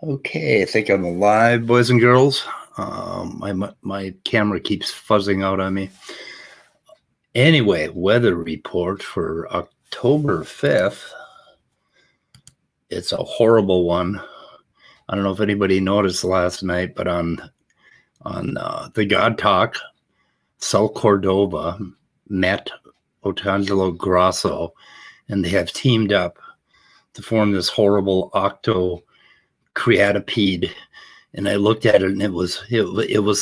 Okay, I think I'm alive, boys and girls. My camera keeps fuzzing out on me. Anyway, weather report for October 5th. It's a horrible one. I don't know if anybody noticed last night, but on the God Talk, Cordova met Otangelo Grasso, and they have teamed up to form this horrible Octo-creatipede. And I looked at it, and it was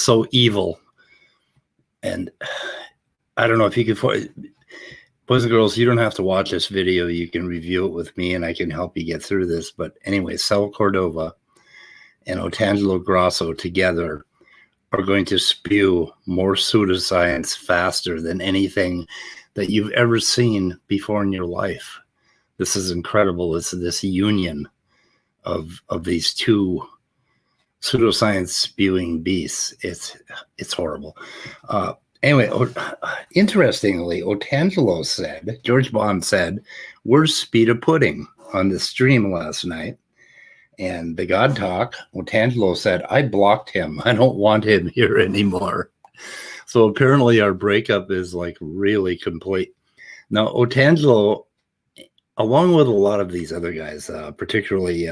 so evil. And I don't know if you can, boys and girls, you don't have to watch this video. You can review it with me, and I can help you get through this. But anyway, Cordova and Otangelo Grasso together are going to spew more pseudoscience faster than anything that you've ever seen before in your life. This is incredible. It's this union of these two pseudoscience spewing beasts. It's horrible. Anyway, interestingly, Otangelo said, George Bond said, "Where's Speed of Pudding?" on the stream last night. And the God Talk, Otangelo said, "I blocked him. I don't want him here anymore." So apparently our breakup is like really complete. Now, Otangelo, along with a lot of these other guys, particularly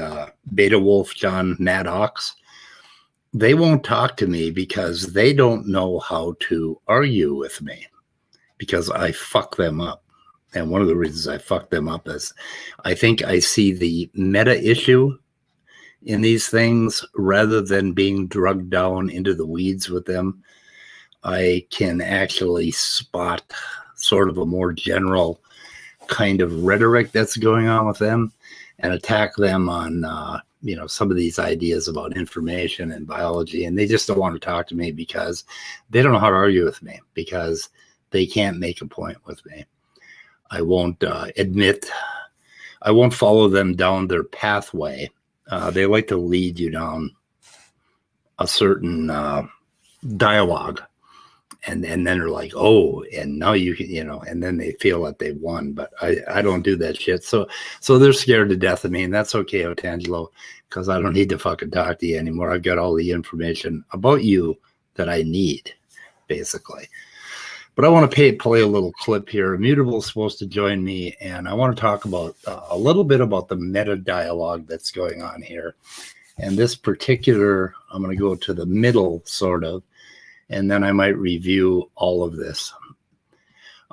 Beta Wolf, John Maddox, they won't talk to me because they don't know how to argue with me because I fuck them up. And one of the reasons I fuck them up is I think I see the meta issue in these things rather than being drugged down into the weeds with them. I can actually spot sort of a more general kind of rhetoric that's going on with them and attack them on some of these ideas about information and biology, and they just don't want to talk to me because they don't know how to argue with me because they can't make a point with me. I won't I won't follow them down their pathway. They like to lead you down a certain dialogue, and then they're like, "Oh, and now you can," and then they feel that they won. But I don't do that shit. So they're scared to death of me, and that's okay, Otangelo, because I don't need to fucking talk to you anymore. I've got all the information about you that I need, basically. But I want to play a little clip here. Immutable is supposed to join me, and I want to talk about a little bit about the meta dialogue that's going on here. And this particular, I'm going to go to the middle, sort of, and then I might review all of this.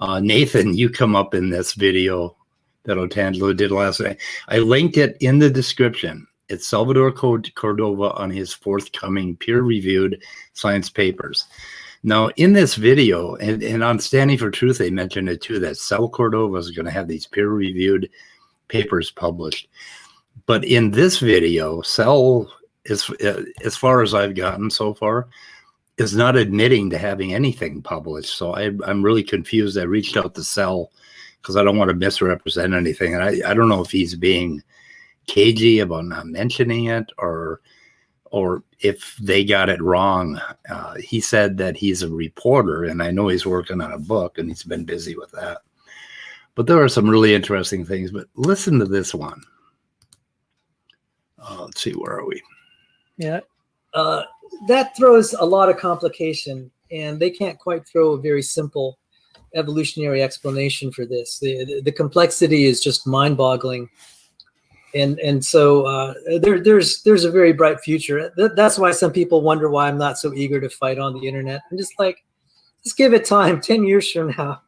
Nathan, you come up in this video that Otangelo did last night. I linked it in the description. It's Salvador Cordova on his forthcoming peer-reviewed science papers. Now, in this video, and on Standing for Truth, they mentioned it too, that Cordova is going to have these peer-reviewed papers published. But in this video, as far as I've gotten so far, is not admitting to having anything published. So I'm really confused. I reached out to Cell because I don't want to misrepresent anything. And I don't know if he's being cagey about not mentioning it or if they got it wrong. He said that he's a reporter, and I know he's working on a book, and he's been busy with that. But there are some really interesting things. But listen to this one. Let's see, where are we? Yeah. That throws a lot of complication, and they can't quite throw a very simple evolutionary explanation for this. The complexity is just mind-boggling. And so there's a very bright future. That's why some people wonder why I'm not so eager to fight on the internet. I'm just like, just give it time. 10 years from now,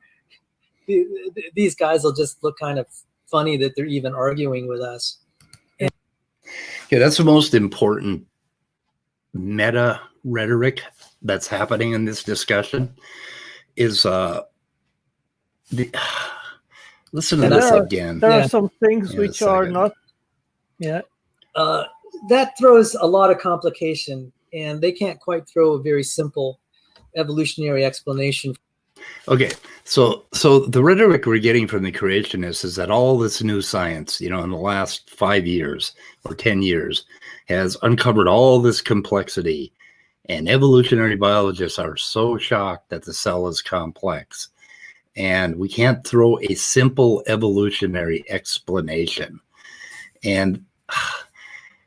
these guys will just look kind of funny that they're even arguing with us. Yeah, that's the most important meta rhetoric that's happening in this discussion is listen to this again. There are some things which are not. Yeah. That throws a lot of complication, and they can't quite throw a very simple evolutionary explanation. Okay, so the rhetoric we're getting from the creationists is that all this new science, in the last 5 years or 10 years, has uncovered all this complexity, and evolutionary biologists are so shocked that the cell is complex, and we can't throw a simple evolutionary explanation. And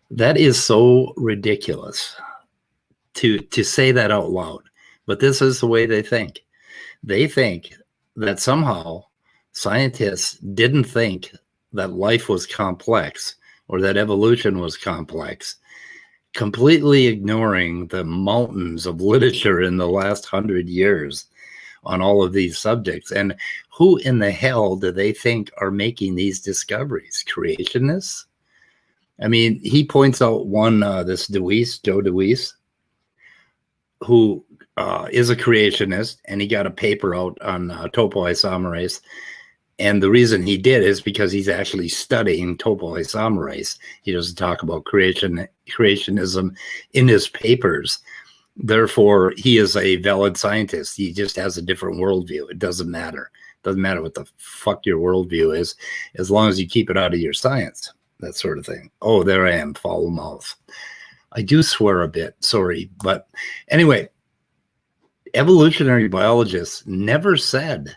That is so ridiculous to say that out loud. But this is the way they think. They think that somehow scientists didn't think that life was complex or that evolution was complex, completely ignoring the mountains of literature in the last 100 years on all of these subjects. And who in the hell do they think are making these discoveries? Creationists? I mean, he points out one, this Joe DeWeese, who is a creationist, and he got a paper out on topoisomerase. And the reason he did is because he's actually studying topoisomerase. He doesn't talk about creationism in his papers. Therefore, he is a valid scientist. He just has a different worldview. It doesn't matter. It doesn't matter what the fuck your worldview is, as long as you keep it out of your science, that sort of thing. Oh, there I am, foul mouth. I do swear a bit, sorry. But anyway, evolutionary biologists never said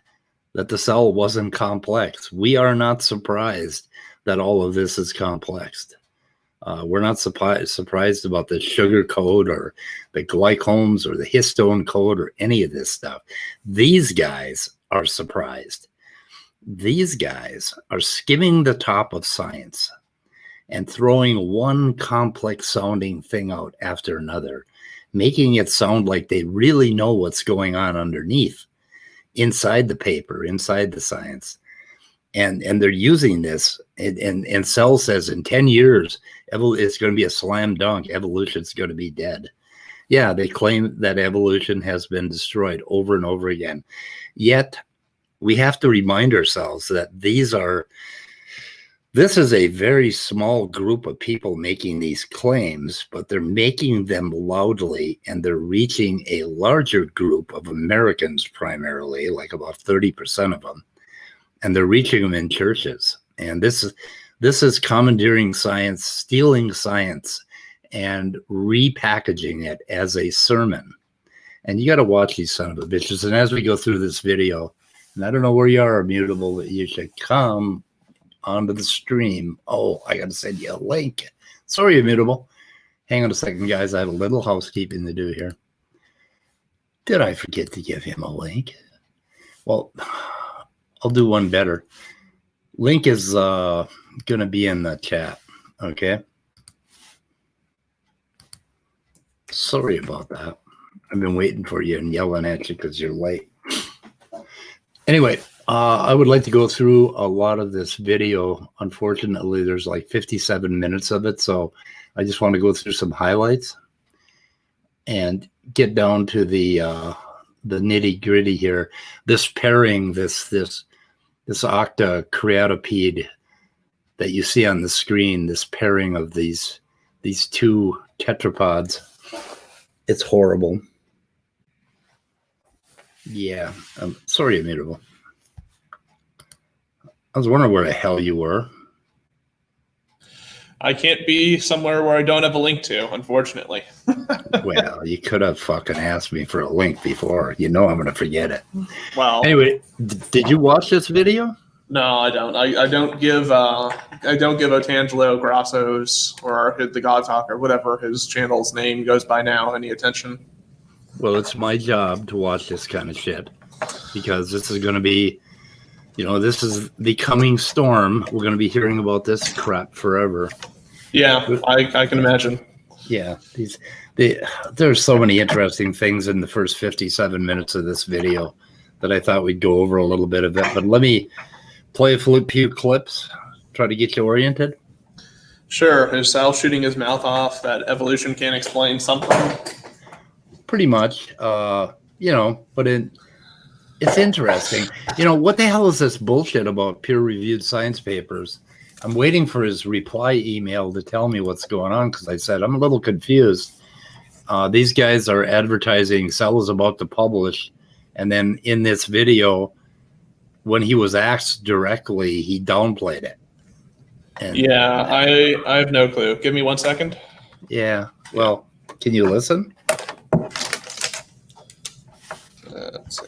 that the cell wasn't complex. We are not surprised that all of this is complex. We're not surprised about the sugar code or the glycomes or the histone code or any of this stuff. These guys are surprised. These guys are skimming the top of science and throwing one complex sounding thing out after another, making it sound like they really know what's going on underneath, inside the paper, inside the science. And they're using this, and Cell says in 10 years, it's going to be a slam dunk. Evolution's going to be dead. Yeah, they claim that evolution has been destroyed over and over again. Yet, we have to remind ourselves that this is a very small group of people making these claims, but they're making them loudly, and they're reaching a larger group of Americans primarily, like about 30% of them. And they're reaching them in churches. And this is commandeering science, stealing science, and repackaging it as a sermon. And you got to watch these son of a bitches. And as we go through this video, and I don't know where you are, Immutable, but you should come onto the stream. Oh, I got to send you a link. Sorry, Immutable. Hang on a second, guys. I have a little housekeeping to do here. Did I forget to give him a link? Well, I'll do one better. Link is going to be in the chat, okay? Sorry about that. I've been waiting for you and yelling at you because you're late. Anyway, I would like to go through a lot of this video. Unfortunately, there's like 57 minutes of it, so I just want to go through some highlights and get down to the nitty-gritty here. This pairing, this Octo-creatipede that you see on the screen, this pairing of these two tetrapods, it's horrible. Yeah, I'm sorry, Immutable. I was wondering where the hell you were. I can't be somewhere where I don't have a link to, unfortunately. Well, you could have fucking asked me for a link before. You know I'm going to forget it. Well, anyway, did you watch this video? No, I don't. I don't give Otangelo Grasso's or the God Talk or whatever his channel's name goes by now any attention. Well, it's my job to watch this kind of shit because this is going to be, this is the coming storm. We're going to be hearing about this crap forever. Yeah, I can imagine. Yeah, there's so many interesting things in the first 57 minutes of this video that I thought we'd go over a little bit of it. But let me play a few clips, try to get you oriented. Sure. Is Sal shooting his mouth off that evolution can't explain something? Pretty much, but it's interesting. What the hell is this bullshit about peer-reviewed science papers? I'm waiting for his reply email to tell me what's going on because I said, I'm a little confused. These guys are advertising Cell is about to publish, and then in this video, when he was asked directly, he downplayed it. And yeah, I have no clue. Give me 1 second. Yeah, well, can you listen? Let's see.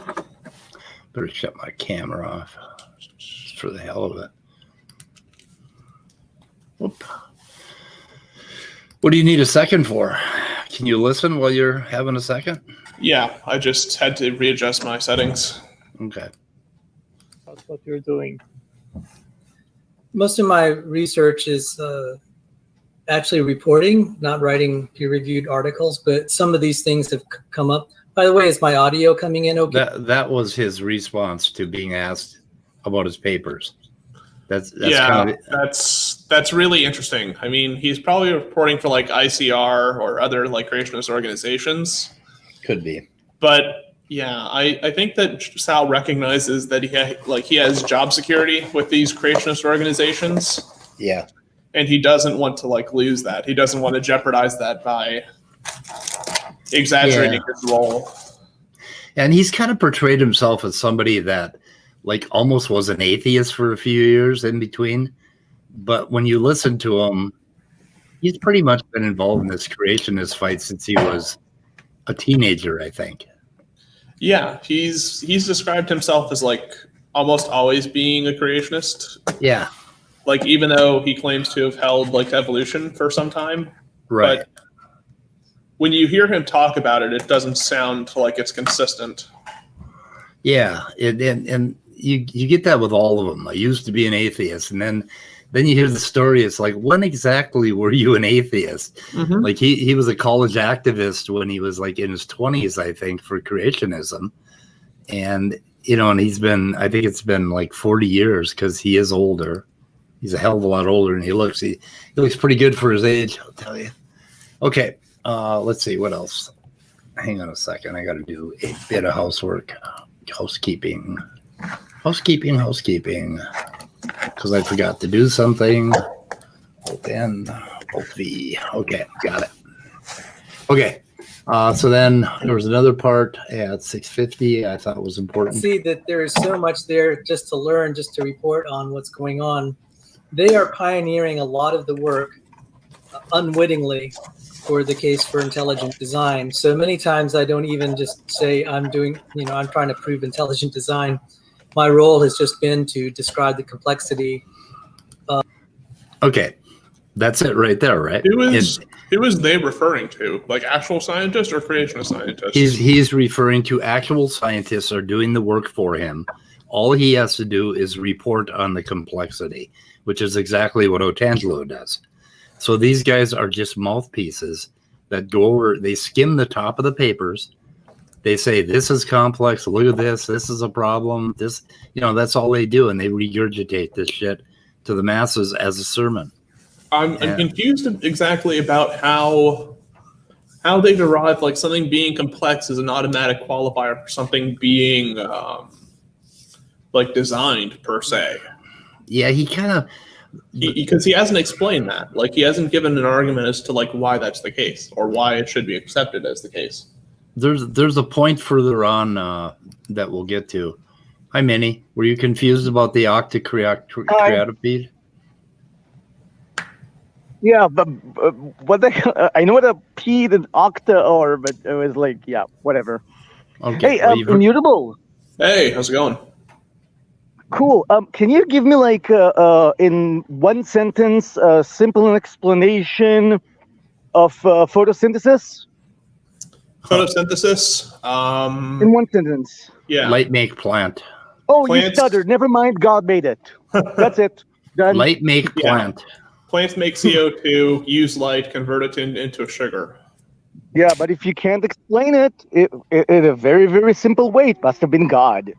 Better shut my camera off just for the hell of it. Whoop. What do you need a second for? Can you listen while you're having a second? Yeah, I just had to readjust my settings. Okay. That's what you're doing. Most of my research is actually reporting, not writing peer-reviewed articles, but some of these things have come up. By the way, is my audio coming in okay? That was his response to being asked about his papers. That's that's really interesting. I mean, he's probably reporting for like ICR or other like creationist organizations. Could be. But yeah, I think that Sal recognizes that he has job security with these creationist organizations. Yeah. And he doesn't want to like lose that. He doesn't want to jeopardize that by exaggerating his role. And he's kind of portrayed himself as somebody that like almost was an atheist for a few years in between. But when you listen to him, he's pretty much been involved in this creationist fight since he was a teenager, I think. Yeah, he's described himself as like almost always being a creationist. Yeah. Like even though he claims to have held like evolution for some time. Right. But when you hear him talk about it, it doesn't sound like it's consistent. Yeah, and you get that with all of them. I used to be an atheist, and then you hear the story. It's like, when exactly were you an atheist? Mm-hmm. Like he was a college activist when he was like in his 20s, I think, for creationism, and and he's been. I think it's been like 40 years because he is older. He's a hell of a lot older, and he looks pretty good for his age. I'll tell you. Okay, let's see what else. Hang on a second. I got to do a bit of housework. Housekeeping, because I forgot to do something. Alt N, Alt V. Okay, got it. Okay, so then there was another part at 6:50 I thought was important. See that there is so much there just to learn, just to report on what's going on. They are pioneering a lot of the work unwittingly for the case for intelligent design. So many times I don't even just say I'm trying to prove intelligent design. My role has just been to describe the complexity. Okay, that's it right there, right? Who is they referring to? Like actual scientists or creationist scientists? He's referring to actual scientists are doing the work for him. All he has to do is report on the complexity, which is exactly what Otangelo does. So these guys are just mouthpieces that go over, they skim the top of the papers. They say, this is complex. Look at this. This is a problem. This, that's all they do. And they regurgitate this shit to the masses as a sermon. I'm confused exactly about how they derive like something being complex is an automatic qualifier for something being like designed per se. Yeah, he kind of, because he hasn't explained that. Like he hasn't given an argument as to like why that's the case or why it should be accepted as the case. There's a point further on that we'll get to. Hi, Minnie. Were you confused about the Octo-creatipede? Yeah, but what the hell? I know what a P and octa are, but it was like, yeah, whatever. Okay. Hey, Immutable. Hey, how's it going? Cool. Can you give me like in one sentence a simple explanation of photosynthesis? Photosynthesis. In one sentence. Yeah. Light make plant. Oh, Plants. you stuttered. Never mind. God made it. That's it. Done. Light make plant. Yeah. Plants make CO2, use light, convert it into sugar. Yeah, but if you can't explain it in a very, very simple way, it must have been God.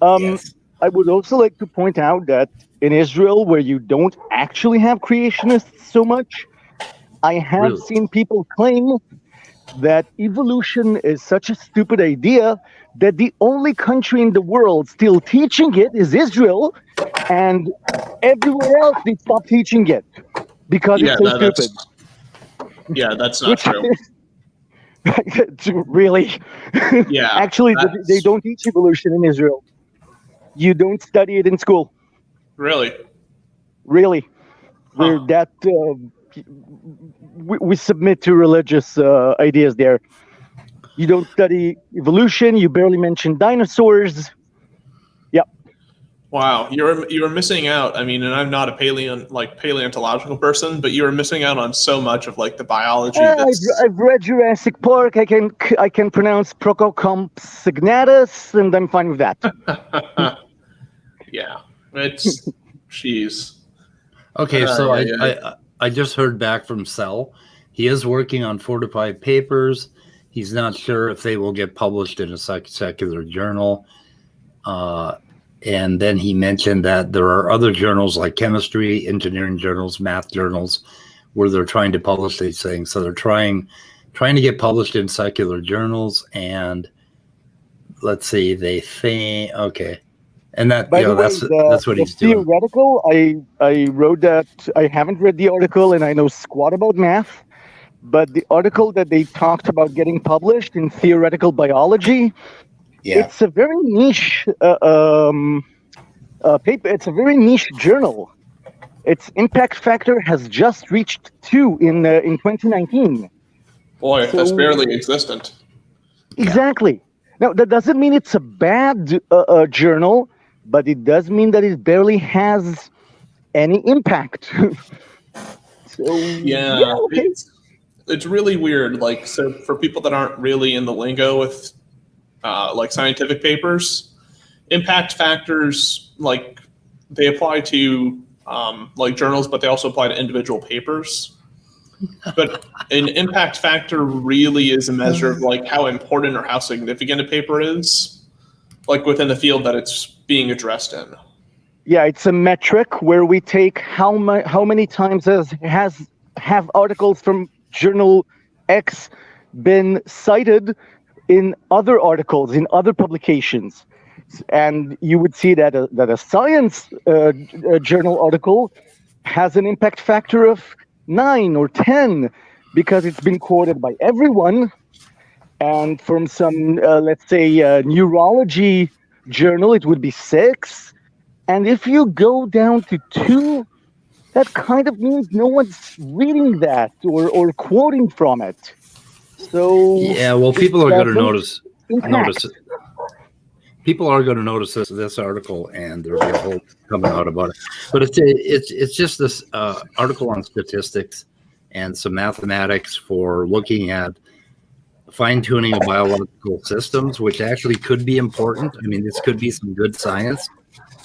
Yes. I would also like to point out that in Israel, where you don't actually have creationists so much, I have seen people claim that evolution is such a stupid idea that the only country in the world still teaching it is Israel, and everywhere else they stop teaching it because it's so stupid. Yeah, that's not true. Really? Yeah. Actually, they don't teach evolution in Israel. You don't study it in school. Really? Really. We're that we submit to religious ideas there. You don't study evolution. You barely mention dinosaurs. Yep. Wow, you're missing out. I mean, and I'm not a paleontological person, but you're missing out on so much of like the biology. I've read Jurassic Park. I can pronounce Prococomp signatus, and I'm fine with that. Yeah, it's jeez. Okay, so I just heard back from Cell. He is working on 4 to 5 papers. He's not sure if they will get published in a secular journal. And then he mentioned that there are other journals like chemistry, engineering journals, math journals, where they're trying to publish these things. So they're trying to get published in secular journals. And let's see, they think, okay. And that, By the way, that's what he's doing. Theoretical, I wrote that. I haven't read the article and I know squat about math, but the article that they talked about getting published in Theoretical Biology, it's a very niche paper. It's a very niche journal. Its impact factor has just reached 2 in 2019. Boy, so, that's barely existent. Exactly. Now, that doesn't mean it's a bad journal, but it does mean that it barely has any impact. Okay. It's really weird. Like, so for people that aren't really in the lingo with like scientific papers, impact factors, like they apply to like journals, but they also apply to individual papers. But an impact factor really is a measure of like how important or how significant a paper is, like within the field that it's being addressed in. Yeah, it's a metric where we take how many times have articles from journal X been cited in other articles, in other publications. And you would see that a science journal article has an impact factor of 9 or 10 because it's been quoted by everyone. And from some, let's say, neurology journal, it would be 6. And if you go down to 2, that kind of means no one's reading that or quoting from it. So yeah, well, people are going to notice it. People are going to notice this article, and there'll be a whole coming out about it. But it's just this article on statistics and some mathematics for looking at fine-tuning of biological systems, which actually could be important. I mean, this could be some good science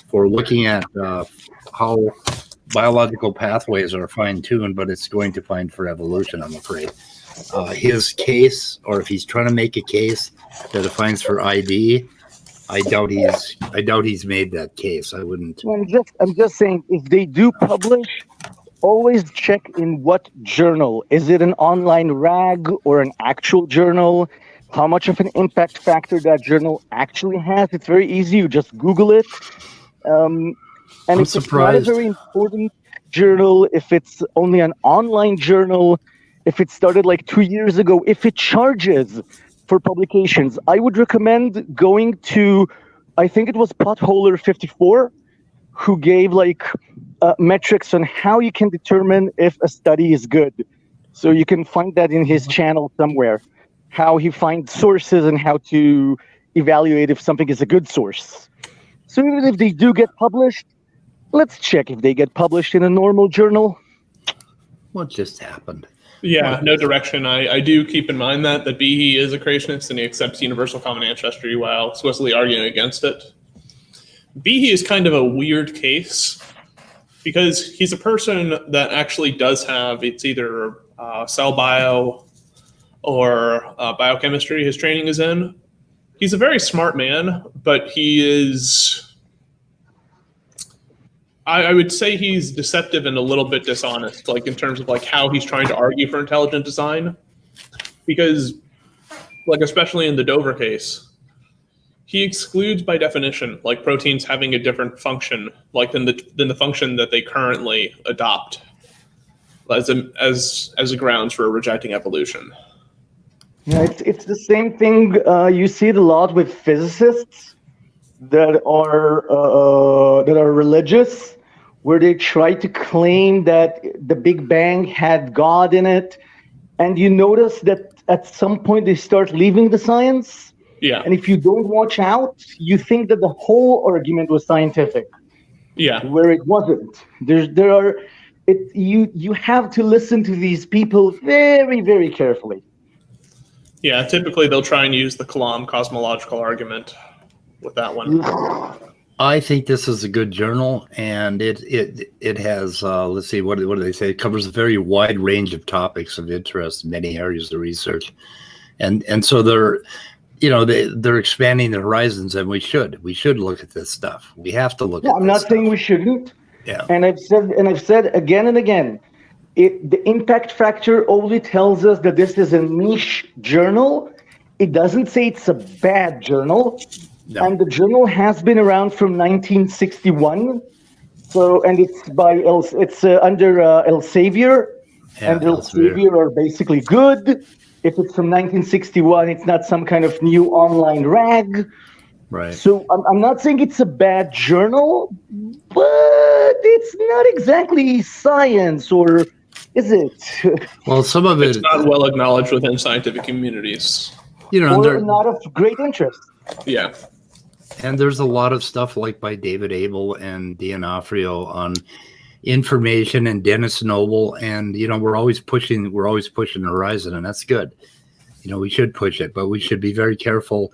for looking at how biological pathways are fine-tuned, but it's going to fine for evolution, I'm afraid. His case, or if he's trying to make a case that it finds for ID, I doubt he's made that case. I wouldn't. I'm just saying, if they do publish, always check in what journal. Is it an online rag or an actual journal? How much of an impact factor that journal actually has? It's very easy. You just Google it. And I'm if surprised. It's not a very important journal, if it's only an online journal, if it started like 2 years ago, if it charges for publications, I would recommend going to, I think it was Potholer54, who gave like metrics on how you can determine if a study is good. So you can find that in his channel somewhere, how he finds sources and how to evaluate if something is a good source. So even if they do get published, let's check if they get published in a normal journal. What just happened? Yeah, no direction. I do keep in mind that Behe is a creationist and he accepts universal common ancestry while explicitly arguing against it. Behe is kind of a weird case because he's a person that actually does have, it's either cell bio or biochemistry his training is in. He's a very smart man, but he is... I would say he's deceptive and a little bit dishonest, like in terms of like how he's trying to argue for intelligent design, because like especially in the Dover case, he excludes by definition like proteins having a different function like than the function that they currently adopt as a grounds for rejecting evolution. Yeah, it's the same thing you see it a lot with physicists that are religious, where they try to claim that the Big Bang had God in it. And you notice that at some point they start leaving the science. Yeah. And if you don't watch out, you think that the whole argument was scientific. Yeah. Where it wasn't. You have to listen to these people very, very carefully. Yeah, typically they'll try and use the Kalam cosmological argument with that one. I think this is a good journal, and it has let's see, what do they say? It covers a very wide range of topics of interest in many areas of research, and so they're expanding the horizons, and we should look at this stuff. We have to look. Yeah, at I'm this not stuff. saying we shouldn't. Yeah, and I've said again and again, the impact factor only tells us that this is a niche journal. It doesn't say it's a bad journal. No. And the journal has been around from 1961. So, and it's by under Elsevier, and Elsevier are basically good. If it's from 1961, it's not some kind of new online rag. Right. So I'm not saying it's a bad journal, but it's not exactly science, or is it? Well, some of it's not well acknowledged within scientific communities. Or not of great interest. Yeah. And there's a lot of stuff like by David Abel and D'Onofrio on information, and Dennis Noble, and we're always pushing the horizon, and that's good. We should push it, but we should be very careful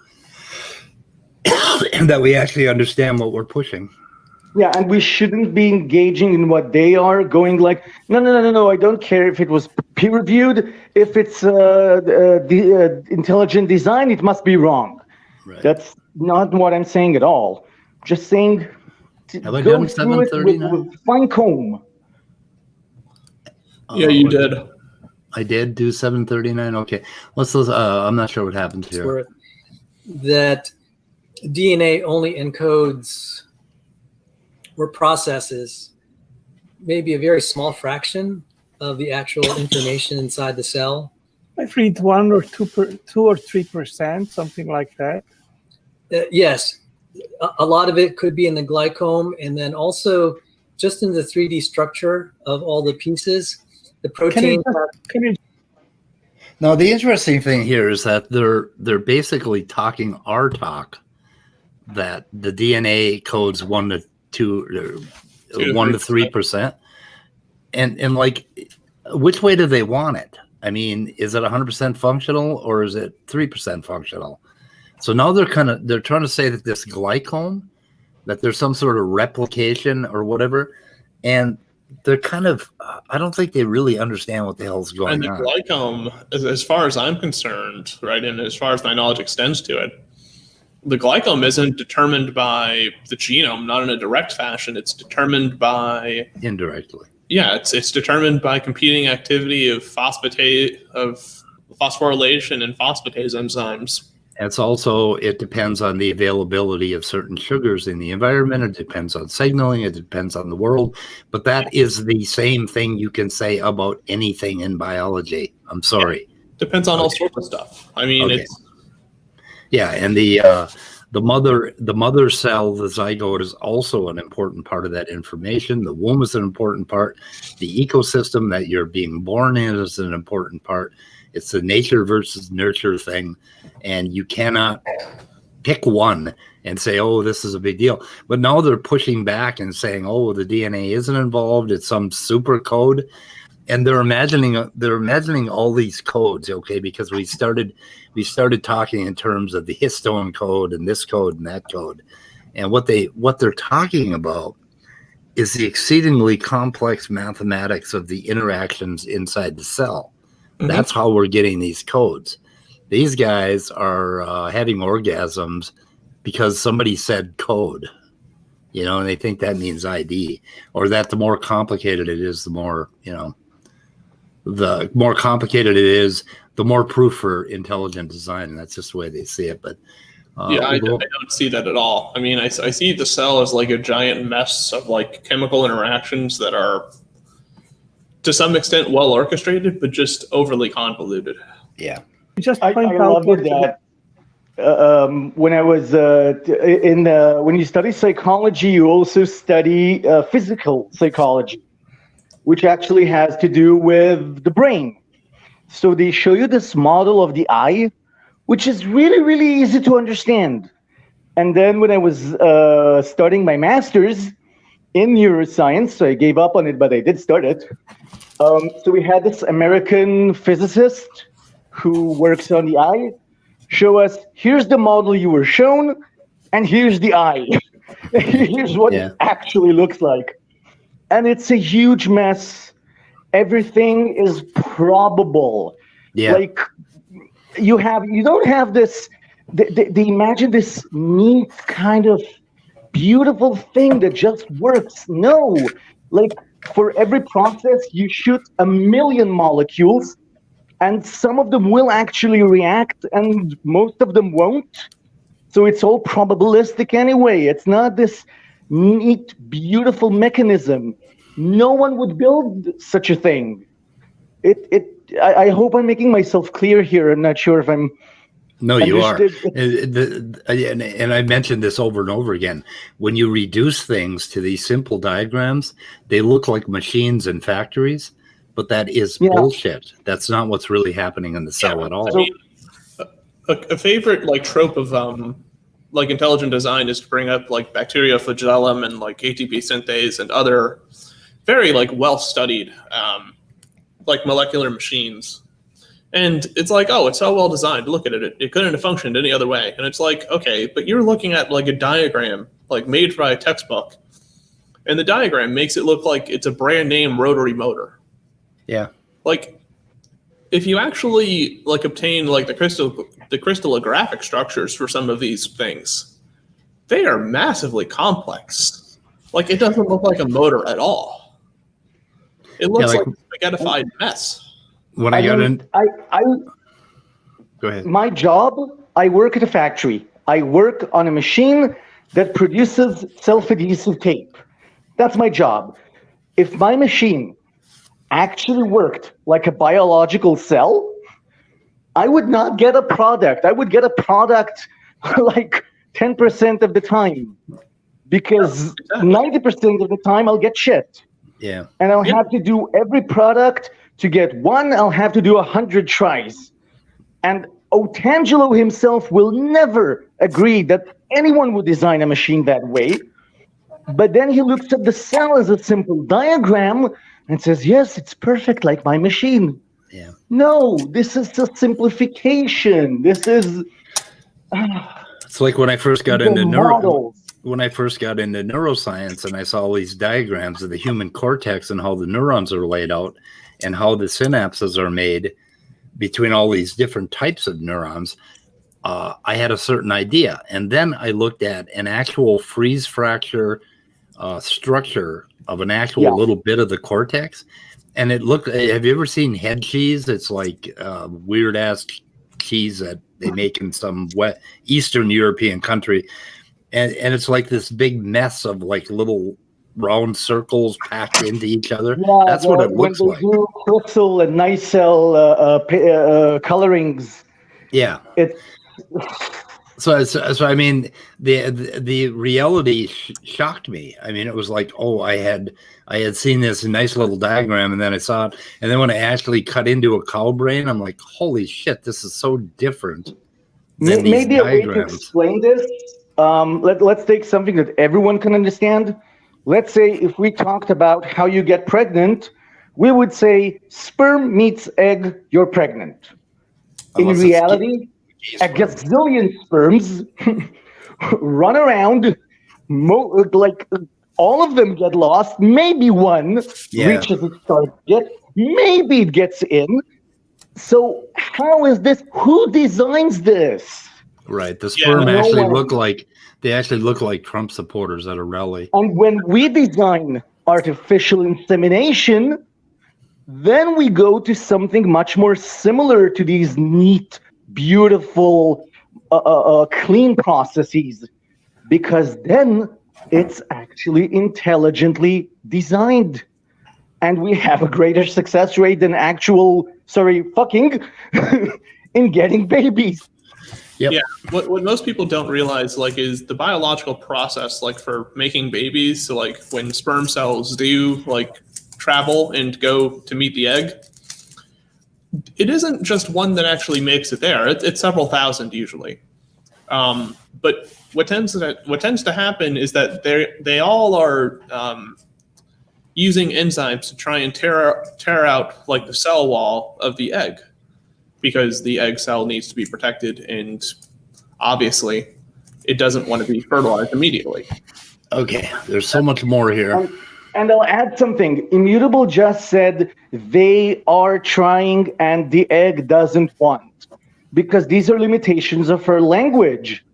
that we actually understand what we're pushing. Yeah, and we shouldn't be engaging in what they are going like, no, I don't care if it was peer-reviewed. If it's intelligent design, it must be wrong. Right. That's not what I'm saying at all. Just saying, have I done 739? With fine comb. Yeah, you did. I did do 739. Okay, let's. I'm not sure what happened here. That DNA only encodes or processes maybe a very small fraction of the actual information inside the cell. I read 1 or 2 or 3%, something like that. Yes, a lot of it could be in the glycome, and then also just in the 3D structure of all the pieces, the protein. Now, the interesting thing here is that they're basically talking our talk, that the DNA codes 1 to 3%, and like, which way do they want it? I mean, is it 100% functional, or is it 3% functional? So now they're trying to say that this glycome, that there's some sort of replication or whatever, and they're I don't think they really understand what the hell's going on. And the glycome, as far as I'm concerned, right, and as far as my knowledge extends to it, the glycome isn't determined by the genome, not in a direct fashion. It's determined by indirectly. Yeah, it's determined by competing activity of phosphorylation and phosphatase enzymes. It depends on the availability of certain sugars in the environment. It depends on signaling. It depends on the world. But that is the same thing you can say about anything in biology. I'm sorry. Yeah. Depends on all sorts of stuff. I mean, it's. Yeah, and the mother cell, the zygote, is also an important part of that information. The womb is an important part. The ecosystem that you're being born in is an important part. It's the nature versus nurture thing, and you cannot pick one and say, oh, this is a big deal. But now they're pushing back and saying, oh, the DNA isn't involved. It's some super code. And they're imagining all these codes, okay, because we started talking in terms of the histone code and this code and that code. And what they're talking about is the exceedingly complex mathematics of the interactions inside the cell. Mm-hmm. That's how we're getting these codes. These guys are having orgasms because somebody said code, and they think that means ID, or that the more complicated it is, the more complicated it is, the more proof for intelligent design, and that's just the way they see it. But I don't see that at all. I mean, I see the cell as like a giant mess of like chemical interactions that are, to some extent, well orchestrated, but just overly convoluted. Yeah. I love that. When I was when you study psychology, you also study physical psychology, which actually has to do with the brain. So they show you this model of the eye, which is really, really easy to understand. And then when I was starting my master's in neuroscience, so I gave up on it, but I did start it. So we had this American physicist who works on the eye show us, here's the model you were shown, and here's the eye. Here's what it actually looks like. And it's a huge mess. Everything is probable. Yeah. Like you don't have this, they imagine this neat kind of beautiful thing that just works. No, like for every process, you shoot 1 million molecules, and some of them will actually react and most of them won't. So it's all probabilistic anyway. It's not this neat, beautiful mechanism. No one would build such a thing. I hope I'm making myself clear here. I'm not sure if I'm. No, you are. And I mentioned this over and over again. When you reduce things to these simple diagrams, they look like machines in factories, but that is bullshit. That's not what's really happening in the cell at all. I mean, a favorite like trope of like intelligent design is to bring up like bacterioflagellum and like ATP synthase and other very like well studied like molecular machines. And it's like, oh, it's so well designed. Look at it. It couldn't have functioned any other way. And it's like, okay, but you're looking at like a diagram like made by a textbook. And the diagram makes it look like it's a brand name rotary motor. Yeah. Like if you actually like obtain like the crystallographic structures for some of these things, they are massively complex. Like it doesn't look like a motor at all. It looks like a spaghettified mess. When I got in, go ahead. My job, I work at a factory. I work on a machine that produces self-adhesive tape. That's my job. If my machine actually worked like a biological cell, I would not get a product. I would get a product like 10% of the time, because 90% of the time I'll get shit. Yeah. And I'll have to do every product. To get one, I'll have to do 100 tries. And Otangelo himself will never agree that anyone would design a machine that way. But then he looks at the cell as a simple diagram and says, yes, it's perfect like my machine. Yeah. No, this is a simplification. This is... it's like when I first got into neuroscience and I saw all these diagrams of the human cortex and how the neurons are laid out and how the synapses are made between all these different types of neurons, I had a certain idea. And then I looked at an actual freeze fracture structure of an actual little bit of the cortex. And it looked, have you ever seen head cheese? It's like weird ass cheese that they make in some Eastern European country. And it's like this big mess of like little round circles packed into each other. Yeah, that's what it looks like. Do crystal and nacelle colorings. Yeah. So I mean, the reality shocked me. I mean, it was like, oh, I had seen this nice little diagram, and then I saw it, and then when I actually cut into a cow brain, I'm like, holy shit, this is so different than these maybe diagrams. A way to explain this. Let's take something that everyone can understand. Let's say if we talked about how you get pregnant, we would say sperm meets egg, you're pregnant. In reality, a gazillion sperms run around, like all of them get lost. Maybe one reaches its target. Maybe it gets in. So how is this? Who designs this? Right. The sperm actually look like Trump supporters at a rally. And when we design artificial insemination, then we go to something much more similar to these neat, beautiful, clean processes, because then it's actually intelligently designed. And we have a greater success rate than fucking in getting babies. Yep. Yeah, what most people don't realize like is the biological process like for making babies. So like when sperm cells do like travel and go to meet the egg, it isn't just one that actually makes it there. It's several thousand usually. But what tends to happen is that they all are using enzymes to try and tear out like the cell wall of the egg, because the egg cell needs to be protected, and obviously it doesn't want to be fertilized immediately. Okay, there's so much more here. And I'll add something. Immutable just said they are trying and the egg doesn't want, because these are limitations of her language.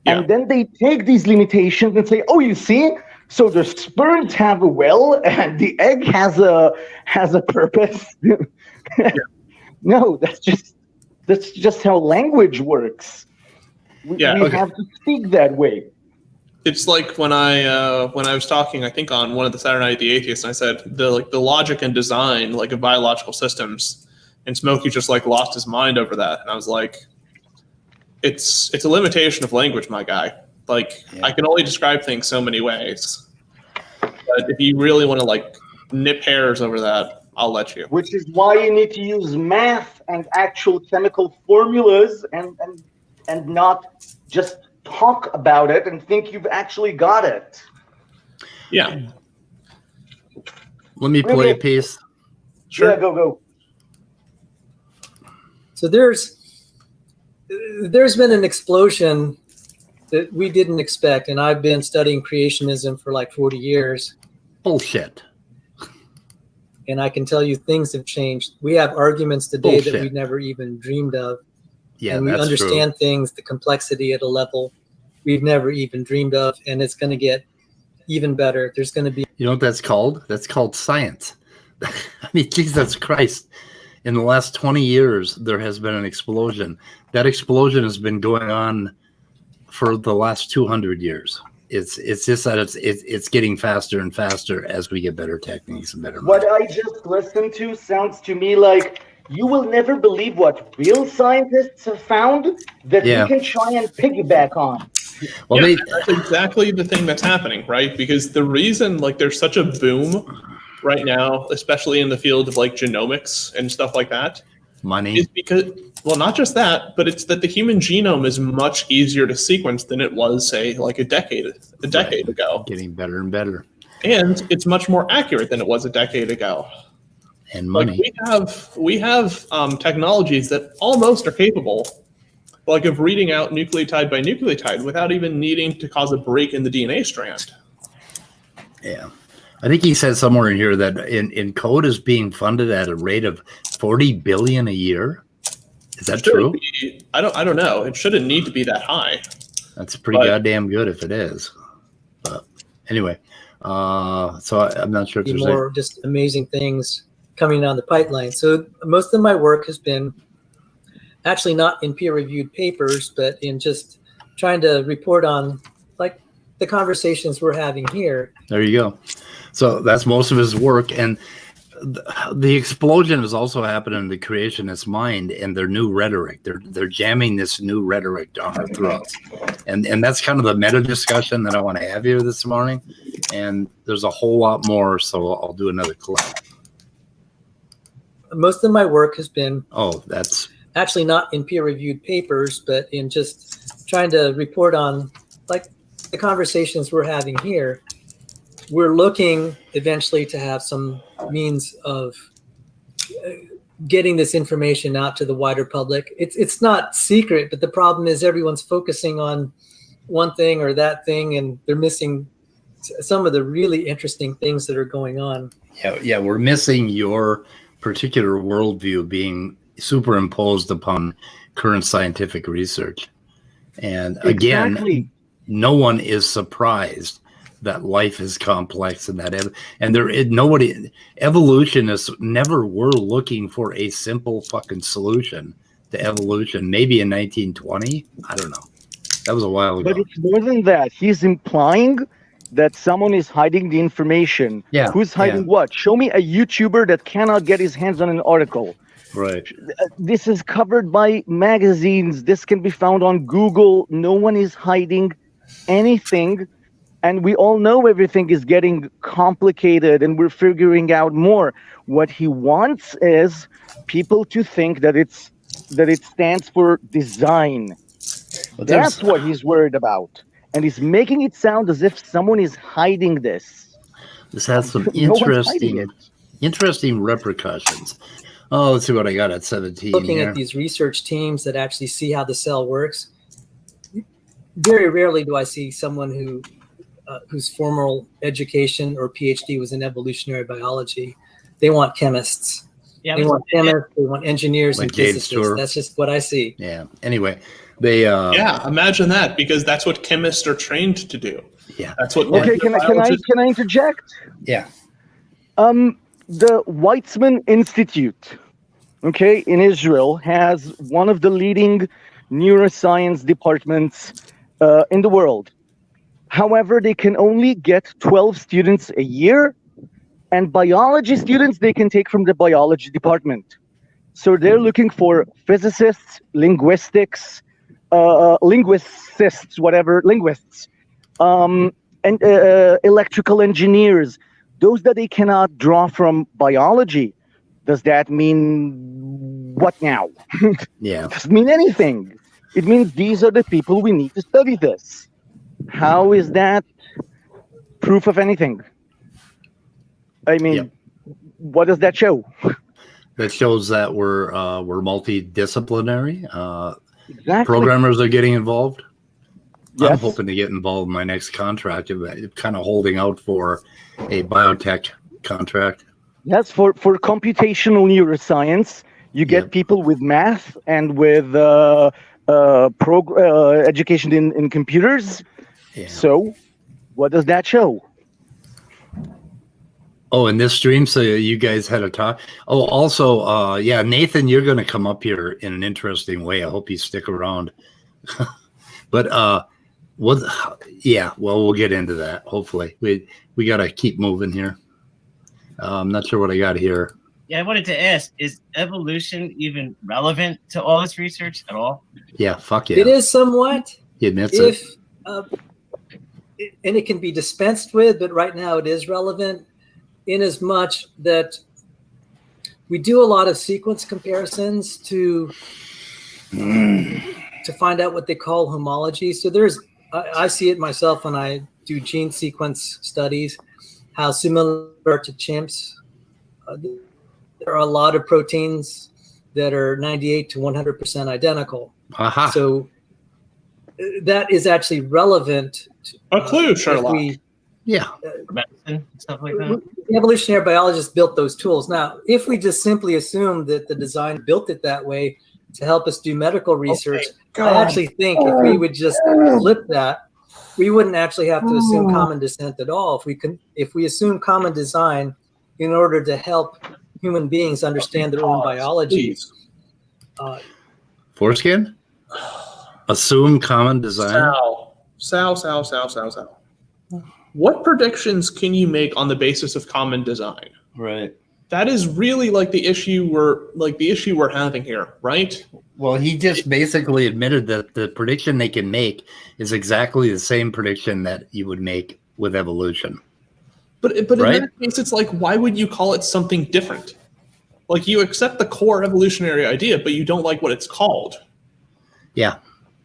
Yeah. And then they take these limitations and say, oh, you see? So the sperms have a will and the egg has a purpose. No, that's just how language works. We have to speak that way. It's like when I was talking, I think on one of the Saturday Night the Atheists, and I said the logic and design like of biological systems, and Smokey just like lost his mind over that, and I was like, it's a limitation of language, my guy. Like I can only describe things so many ways, but if you really want to like nip hairs over that, I'll let you. Which is why you need to use math and actual chemical formulas and not just talk about it and think you've actually got it. Yeah. Let me play a piece. Sure. Yeah, go. So there's been an explosion that we didn't expect, and I've been studying creationism for like 40 years. Bullshit. And I can tell you things have changed. We have arguments today that we never even dreamed of. Yeah, and we that's understand true. things, the complexity at a level we've never even dreamed of, and it's going to get even better. There's going to be... You know what that's called? That's called science. I mean, Jesus Christ. In the last 20 years, there has been an explosion. That explosion has been going on for the last 200 years. It's just that it's getting faster and faster as we get better techniques and better. What I just listened to sounds to me like you will never believe what real scientists have found that we can try and piggyback on. Well, that's exactly the thing that's happening, right? Because the reason like there's such a boom right now, especially in the field of like genomics and stuff like that, money, is because, well, not just that, but it's that the human genome is much easier to sequence than it was, say, like a decade ago. Getting better and better. And it's much more accurate than it was a decade ago. And money. Like we have technologies that almost are capable, like of reading out nucleotide by nucleotide without even needing to cause a break in the DNA strand. Yeah. I think he said somewhere in here that in code is being funded at a rate of 40 billion a year. Is that true? I don't know. It shouldn't need to be that high. That's pretty goddamn good if it is. But anyway, so I'm not sure if there's more just amazing things coming down the pipeline. So most of my work has been actually not in peer-reviewed papers, but in just trying to report on like the conversations we're having here. There you go. So that's most of his work, and the explosion is also happening in the creationist mind and their new rhetoric. They're jamming this new rhetoric down our throats, and that's kind of the meta discussion that I want to have here this morning. And there's a whole lot more, so I'll do another clip. Most of my work has been that's actually not in peer-reviewed papers, but in just trying to report on like the conversations we're having here. We're looking eventually to have some means of getting this information out to the wider public. It's not secret, but the problem is everyone's focusing on one thing or that thing, and they're missing some of the really interesting things that are going on. Yeah, we're missing your particular worldview being superimposed upon current scientific research. And again, no one is surprised that life is complex and that evolutionists never were looking for a simple fucking solution to evolution. Maybe in 1920, I don't know. That was a while ago. But it's more than that. He's implying that someone is hiding the information. Yeah. Who's hiding what? Show me a YouTuber that cannot get his hands on an article. Right. This is covered by magazines. This can be found on Google. No one is hiding anything. And we all know everything is getting complicated and we're figuring out more. What he wants is people to think that it stands for design. But That's what he's worried about. And he's making it sound as if someone is hiding this. This has some No one's hiding interesting repercussions. Oh, let's see what I got at 17 Looking here. at these research teams that actually see how the cell works, very rarely do I see someone whose formal education or PhD was in evolutionary biology. They want chemists. Yeah, They want chemists. They want engineers Like and James physicists. Stewart. That's just what I see. Yeah. Anyway, they Yeah, imagine that, because that's what chemists are trained to do. Yeah. That's what. Okay, can I interject? Yeah. The Weizmann Institute, okay, in Israel has one of the leading neuroscience departments in the world. However, they can only get 12 students a year, and biology students they can take from the biology department. So they're looking for physicists, linguists, and electrical engineers, those that they cannot draw from biology. Does that mean what now? Yeah. It doesn't mean anything. It means these are the people we need to study this. How is that proof of anything? I mean, Yep. What does that show? That shows that we're multidisciplinary. Exactly. Programmers are getting involved. I'm Yes. hoping to get involved in my next contract. I'm kind of holding out for a biotech contract. Yes, for computational neuroscience, you get Yep. people with math and with education in computers. Yeah. So, what does that show? Oh, in this stream, so you guys had a talk. Oh, also, yeah, Nathan, you're going to come up here in an interesting way. I hope you stick around. But yeah, well, we'll get into that. Hopefully, we got to keep moving here. I'm not sure what I got here. Yeah, I wanted to ask: is evolution even relevant to all this research at all? Yeah, fuck yeah. It is somewhat. He admits If it. and it can be dispensed with, but right now it is relevant in as much that we do a lot of sequence comparisons to find out what they call homology. So I see it myself when I do gene sequence studies, how similar to chimps. There are a lot of proteins that are 98 to 100% identical. Aha. So that is actually relevant. A clue, if Sherlock. Yeah. For medicine, stuff like that. Evolutionary biologists built those tools. Now, if we just simply assume that the design built it that way to help us do medical research, I actually think if we would just flip that, we wouldn't actually have to assume common descent at all. If we assume common design in order to help human beings understand their own biology. Foreskin? Assume common design? Sal. What predictions can you make on the basis of common design? Right. That is really like the issue we're having here, right? Well, he just basically admitted that the prediction they can make is exactly the same prediction that you would make with evolution. But in Right? that case, it's like, why would you call it something different? Like, you accept the core evolutionary idea, but you don't like what it's called. Yeah.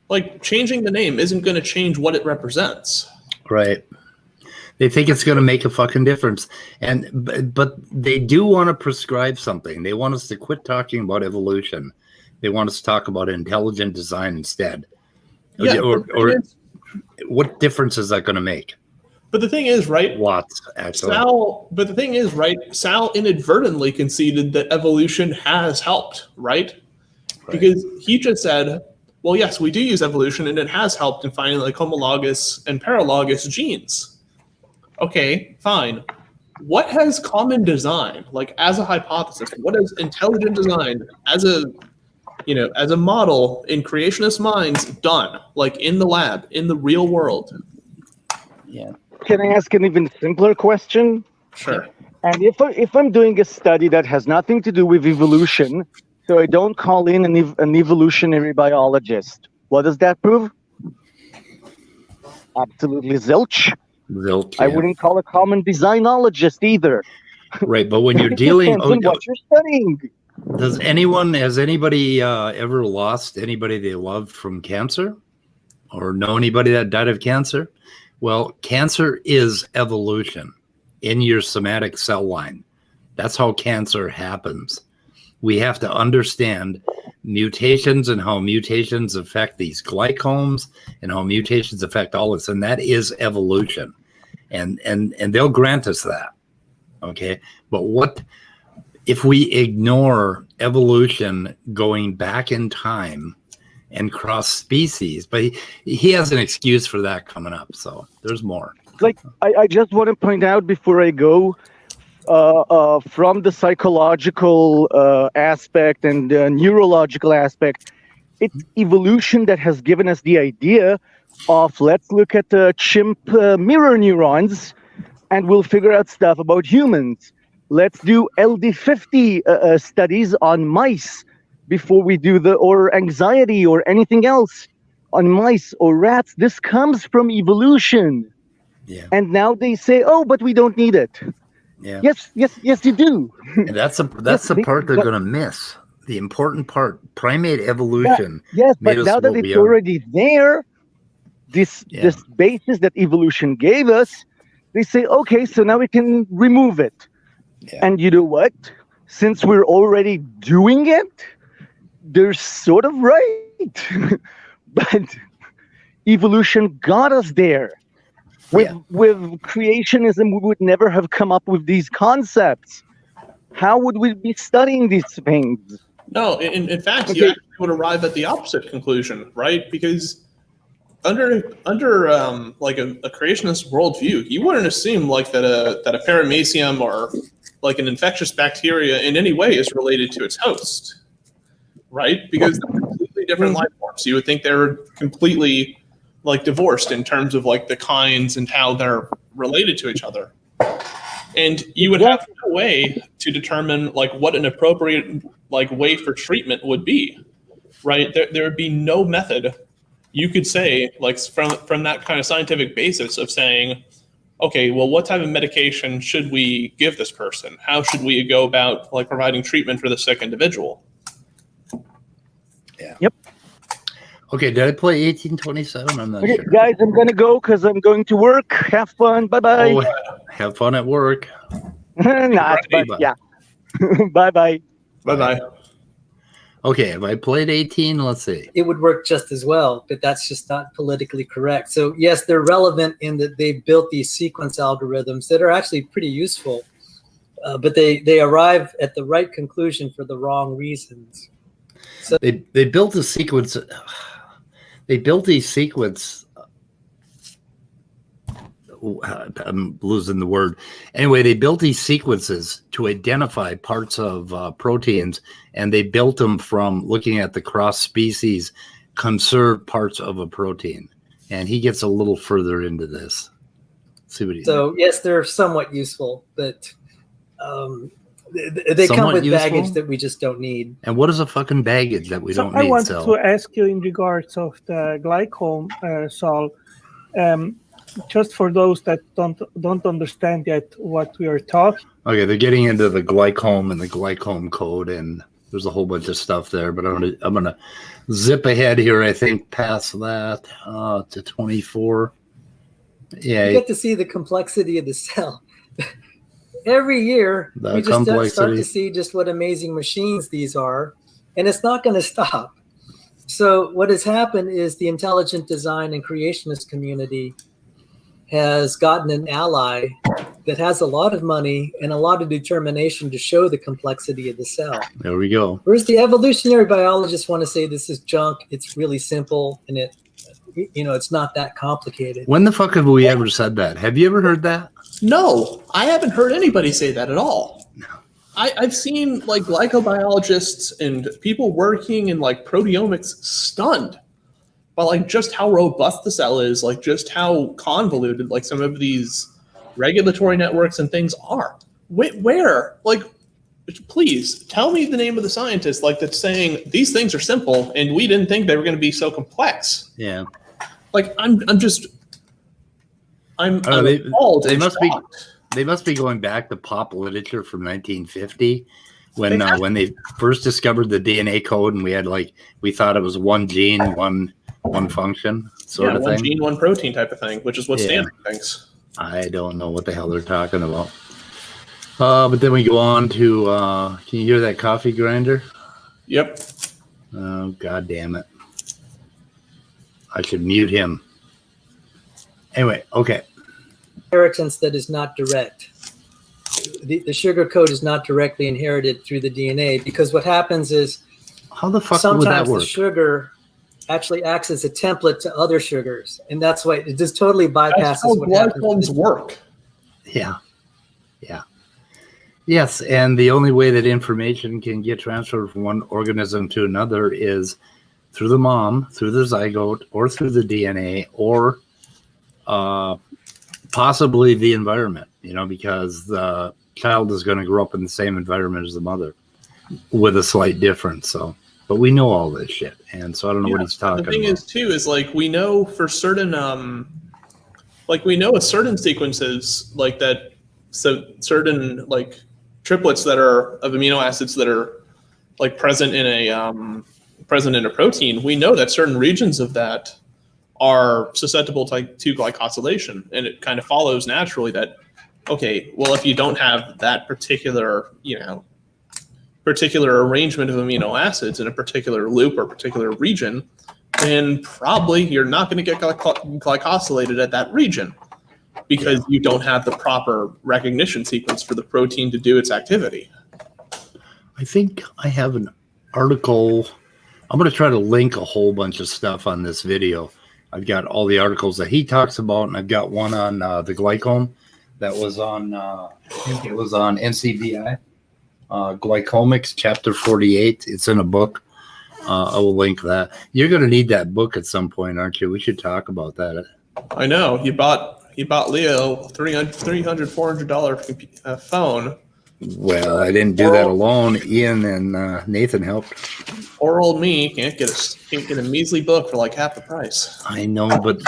Like, changing the name isn't going to change what it represents. Right. They think it's going to make a fucking difference. But they do want to prescribe something. They want us to quit talking about evolution. They want us to talk about intelligent design instead. Yeah, Or what difference is that going to make? But the thing is, right? Lots, actually. Sal inadvertently conceded that evolution has helped, right? Because he just said, well, yes, we do use evolution, and it has helped in finding like homologous and paralogous genes. Okay, fine. What has common design, like as a hypothesis, what has intelligent design as a model in creationist minds done, like in the lab, in the real world? Yeah. Can I ask an even simpler question? Sure. And if I'm doing a study that has nothing to do with evolution, so I don't call in an evolutionary biologist, what does that prove? Absolutely zilch. Zilch, I yeah. wouldn't call a common designologist either. Right, but when you're It dealing, depends on what you're studying. has anybody ever lost anybody they loved from cancer, or know anybody that died of cancer? Well, cancer is evolution in your somatic cell line. That's how cancer happens. We have to understand mutations and how mutations affect these glycomes and how mutations affect all this, and that is evolution. And they'll grant us that. Okay, but what if we ignore evolution going back in time and cross species? But he has an excuse for that coming up, so there's more. Like, I just want to point out before I go, from the psychological aspect and neurological aspect, it's evolution that has given us the idea of, let's look at the chimp mirror neurons and we'll figure out stuff about humans. Let's do LD50 studies on mice before we do or anxiety or anything else on mice or rats. This comes from evolution. Yeah. And now they say, oh, but we don't need it. Yeah. Yes, you do. And that's the part they're going to miss. The important part, primate evolution. Yes, but now that it's already there, this basis that evolution gave us, they say, okay, so now we can remove it. Yeah. And you know what? Since we're already doing it, they're sort of right. But evolution got us there. With creationism, we would never have come up with these concepts. How would we be studying these things? No, in fact, you actually would arrive at the opposite conclusion, right? Because under like a creationist worldview, you wouldn't assume like that a paramecium or like an infectious bacteria in any way is related to its host, right? Because they're completely different life forms. You would think they're completely like divorced in terms of like the kinds and how they're related to each other. And you would have no way to determine like what an appropriate like way for treatment would be, right? There would be no method you could say like from that kind of scientific basis of saying, okay, well, what type of medication should we give this person? How should we go about like providing treatment for the sick individual? Yeah. Yep. Okay, did I play 1827? I'm not sure. Guys, I'm going to go because I'm going to work. Have fun. Bye-bye. Oh, have fun at work. Not, but yeah. Bye-bye. Bye-bye. Okay, have I played 18? Let's see. It would work just as well, but that's just not politically correct. So yes, they're relevant in that they built these sequence algorithms that are actually pretty useful, but they arrive at the right conclusion for the wrong reasons. So they built a sequence. They built a sequence. I'm losing the word. Anyway, they built these sequences to identify parts of proteins, and they built them from looking at the cross-species conserved parts of a protein. And he gets a little further into this. Let's see what he So yes, they're somewhat useful, but they come with baggage that we just don't need. And what is a fucking baggage that we don't need? I wanted to ask you in regards of the glycome, Saul. Just for those that don't understand yet what we are talking. Okay, they're getting into the glycome and the glycome code, and there's a whole bunch of stuff there. But I'm gonna zip ahead here. I think past that to 24. Yeah, you get to see the complexity of the cell. Every year, we just start to see just what amazing machines these are, and it's not going to stop. So what has happened is the intelligent design and creationist community has gotten an ally that has a lot of money and a lot of determination to show the complexity of the cell. There we go. Whereas the evolutionary biologists want to say this is junk, it's really simple, and it's not that complicated. When the fuck have we ever said that? Have you ever heard that? No, I haven't heard anybody say that at all. No. I've seen like glycobiologists and people working in like proteomics stunned by like just how robust the cell is, like just how convoluted like some of these regulatory networks and things are. Where? Like, please tell me the name of the scientist like that's saying these things are simple and we didn't think they were going to be so complex. Yeah. Like I'm just I don't know, they must be. They must be going back to pop literature from 1950 when they first discovered the DNA code, and we thought it was one gene, one function sort of thing. One gene, one protein type of thing, which is what Stanley thinks. I don't know what the hell they're talking about. But then we go on to can you hear that coffee grinder? Yep. Oh, God damn it. I should mute him. Anyway, okay. Inheritance that is not direct. The sugar code is not directly inherited through the DNA, because what happens is how the fuck sometimes would that work? The sugar actually acts as a template to other sugars, and that's why it just totally bypasses that's how what happens. Work. Yeah. Yes, and the only way that information can get transferred from one organism to another is through the mom, through the zygote, or through the DNA, or possibly the environment, because the child is going to grow up in the same environment as the mother with a slight difference. So, but we know all this shit. And so I don't know what he's talking about. The thing is too, is we know for certain, we know with certain sequences like that. So certain triplets that are of amino acids that are present in a protein, we know that certain regions of that are susceptible to glycosylation, and it kind of follows naturally that, okay, well, if you don't have that particular arrangement of amino acids in a particular loop or particular region, then probably you're not going to get glycosylated at that region, because you don't have the proper recognition sequence for the protein to do its activity. I think I have an article. I'm going to try to link a whole bunch of stuff on this video. I've got all the articles that he talks about, and I've got one on the glycome that was on, I think it was on NCBI, Glycomics, chapter 48. It's in a book. I will link that. You're going to need that book at some point, aren't you? We should talk about that. I know. You bought Leo $400 phone. Well, I didn't do that alone. Ian and Nathan helped. Poor old me can't get a measly book for half the price. I know, but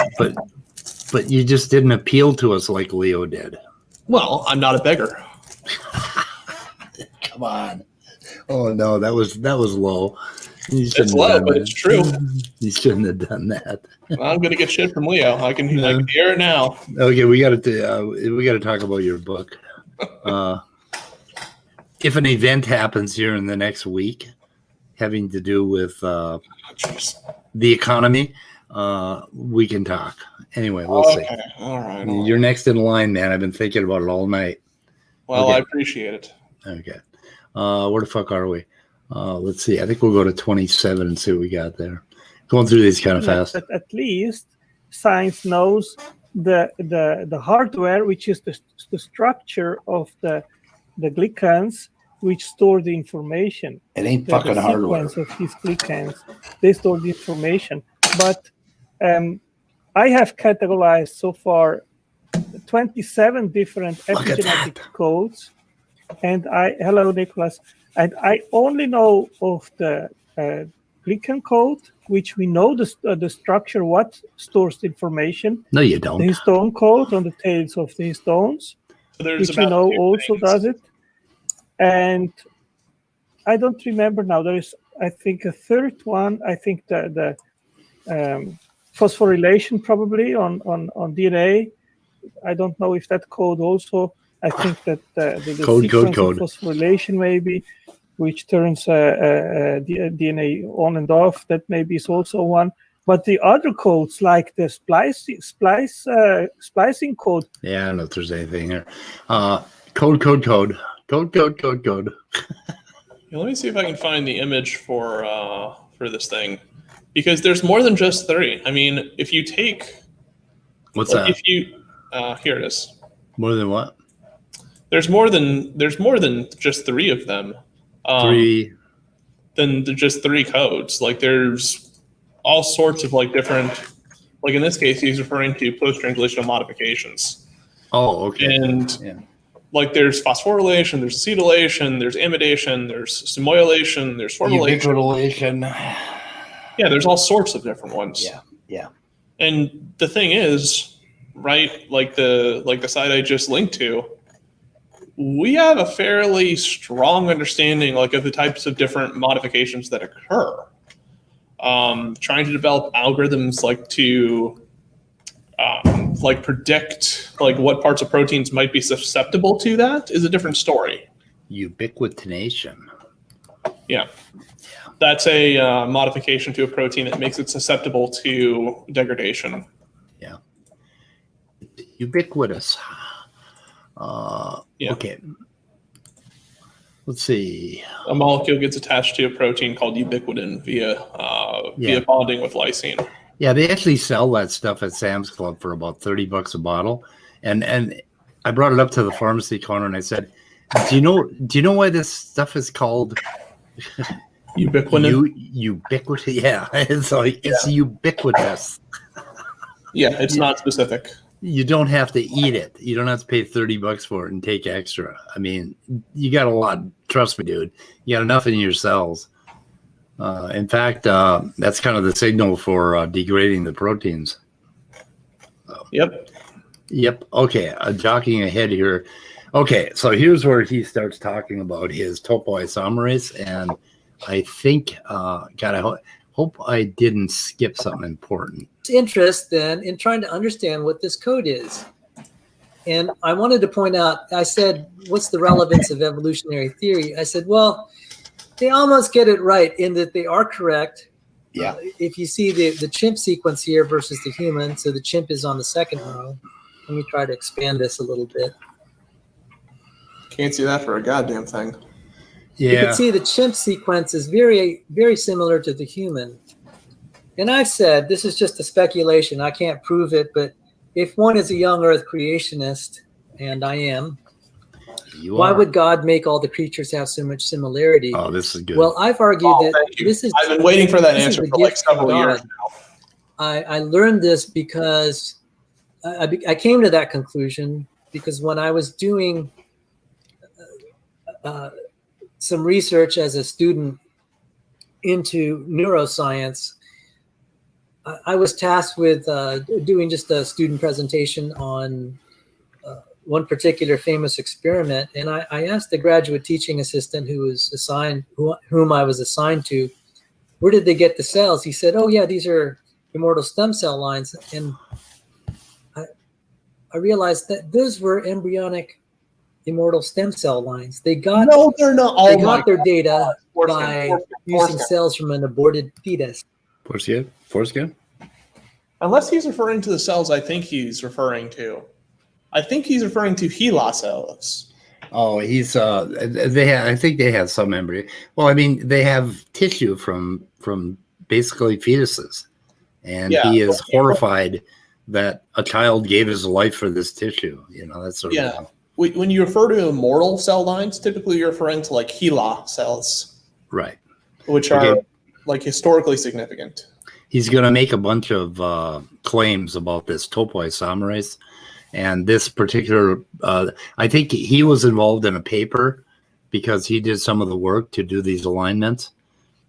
you just didn't appeal to us like Leo did. Well, I'm not a beggar. Come on. Oh no, that was low. It's low, but it's true. You shouldn't have done that. I'm gonna get shit from Leo. I can hear it now. Okay, we got to talk about your book. If an event happens here in the next week, having to do with the economy, we can talk. Anyway, we'll see. All right. You're next in line, man. I've been thinking about it all night. Well, okay. I appreciate it. Okay. Where the fuck are we? Let's see. I think we'll go to 27 and see what we got there. Going through these kind of fast. At least science knows the hardware, which is the structure of the glycans, which store the information. It ain't fucking hardware. The sequence of these glycans, they store the information. But I have categorized so far 27 different epigenetic codes. And hello, Nicholas. And I only know of the glycan code, which we know the structure, what stores the information. No, you don't. The histone code on the tails of the histones, which we know also does it. And I don't remember now. There is, I think, a third one. I think the phosphorylation probably on DNA. I don't know if that code also. I think that the sequence of phosphorylation maybe, which turns DNA on and off, that maybe is also one. But the other codes, like the splicing code. Yeah, I don't know if there's anything here. Code. Let me see if I can find the image for this thing, because there's more than just 3. I mean, if you take what's that? If you here it is. More than what? There's more than just 3 of them. 3. Than just 3 codes. There's all sorts of different. In this case, he's referring to post-translational modifications. Oh, okay. And there's phosphorylation, there's acetylation, there's amidation, there's simulation, there's formylation. Yeah, there's all sorts of different ones. Yeah. And the thing is, right? Like the site I just linked to, we have a fairly strong understanding like of the types of different modifications that occur. Trying to develop algorithms like to like predict like what parts of proteins might be susceptible to that is a different story. Ubiquitination. Yeah. That's a modification to a protein that makes it susceptible to degradation. Yeah. Ubiquitous. Yeah. Okay. Let's see. A molecule gets attached to a protein called ubiquitin via bonding with lysine. Yeah, they actually sell that stuff at Sam's Club for about $30 a bottle. And I brought it up to the pharmacy counter and I said, do you know why this stuff is called Ubiquitin? Ubiquitous? Yeah, it's ubiquitous. Yeah, it's not specific. You don't have to eat it. You don't have to pay $30 for it and take extra. I mean, you got a lot. Trust me, dude. You got enough in your cells. In fact, that's kind of the signal for degrading the proteins. Yep. Okay, jockeying ahead here. Okay, so here's where he starts talking about his topoisomerase, and I think, God, I hope I didn't skip something important. Interest then in trying to understand what this code is. And I wanted to point out, I said, what's the relevance of evolutionary theory? I said, well, they almost get it right in that they are correct. Yeah. If you see the chimp sequence here versus the human, so the chimp is on the second row. Let me try to expand this a little bit. Can't see that for a goddamn thing. Yeah. You can see the chimp sequence is very, very similar to the human. And I've said, this is just a speculation, I can't prove it, but if one is a young earth creationist, and I am, why would God make all the creatures have so much similarity? Oh, this is good. Well, I've argued that this is... I've been waiting for that answer for like several years now. I learned this because I came to that conclusion because when I was doing some research as a student into neuroscience, I was tasked with doing just a student presentation on one particular famous experiment, and I asked the graduate teaching assistant whom I was assigned to, where did they get the cells? He said, "Oh yeah, these are immortal stem cell lines," and I realized that those were embryonic immortal stem cell lines. They got no, they're not. They got their data by using cells from an aborted fetus. Foreskin? Unless he's referring to the cells I think he's referring to. I think he's referring to HeLa cells. Oh, he's I think they have some embryo. Well, I mean, they have tissue from basically fetuses. And he is horrified that a child gave his life for this tissue. You know, that's sort of thing. When you refer to immortal cell lines, typically you're referring to like HeLa cells. Right. Which are like historically significant. He's going to make a bunch of claims about this topoisomerase. And this particular, I think he was involved in a paper because he did some of the work to do these alignments.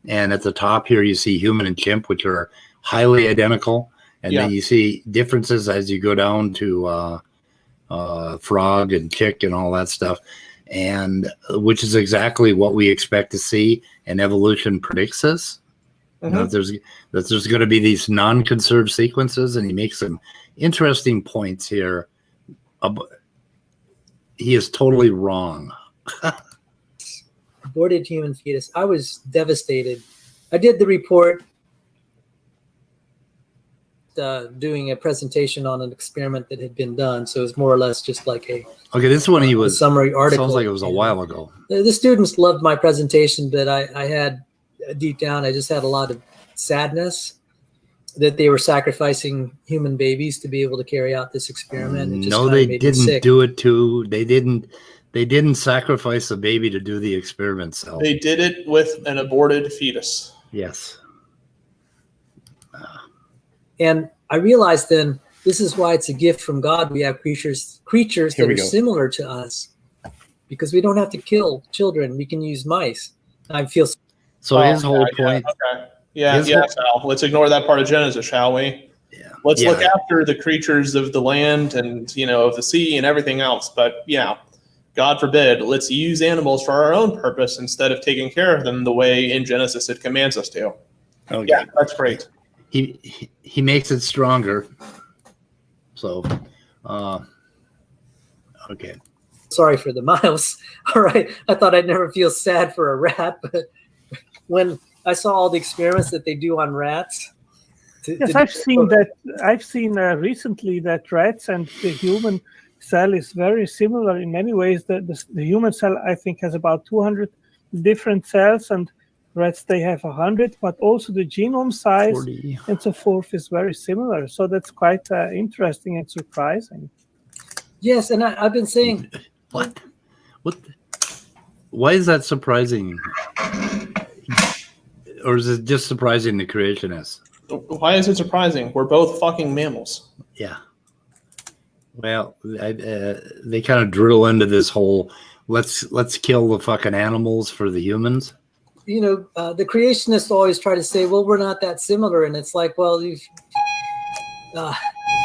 And at the top here, you see human and chimp, which are highly identical. And then you see differences as you go down to frog and chick and all that stuff. And which is exactly what we expect to see. And evolution predicts this. Mm-hmm. You know, there's going to be these non-conserved sequences, and he makes some interesting points here. He is totally wrong. Aborted human fetus. I was devastated. I did the report doing a presentation on an experiment that had been done, so it was more or less just like a this one he was summary article. Sounds like it was a while ago. The students loved my presentation, but I had deep down, I just had a lot of sadness that they were sacrificing human babies to be able to carry out this experiment. It just no, they didn't do it to. They didn't sacrifice a baby to do the experiment cell. They did it with an aborted fetus. Yes. And I realized then this is why it's a gift from God. We have creatures that are similar to us because we don't have to kill children. We can use mice. I feel so. His whole point. Okay. Yeah. Sal. Let's ignore that part of Genesis, shall we? Yeah. let's look after the creatures of the land and, you know, of the sea and everything else. But yeah, God forbid, let's use animals for our own purpose instead of taking care of them the way in Genesis it commands us to. Okay. Yeah, that's great. He makes it stronger. So, okay. Sorry for the mouse. All right. I thought I'd never feel sad for a rat, but when I saw all the experiments that they do on rats. Yes, I've seen that. I've seen recently that rats and the human cell is very similar in many ways. The human cell, I think, has about 200 different cells, and rats, they have 100, but also the genome size 40. and so forth is very similar. So that's quite interesting and surprising. Yes, and I've been saying... What? Why is that surprising? Or is it just surprising the creationists? Why is it surprising? We're both fucking mammals. Yeah. Well, they kind of drill into this whole let's kill the fucking animals for the humans. You know, the creationists always try to say, well, we're not that similar. And it's like, well,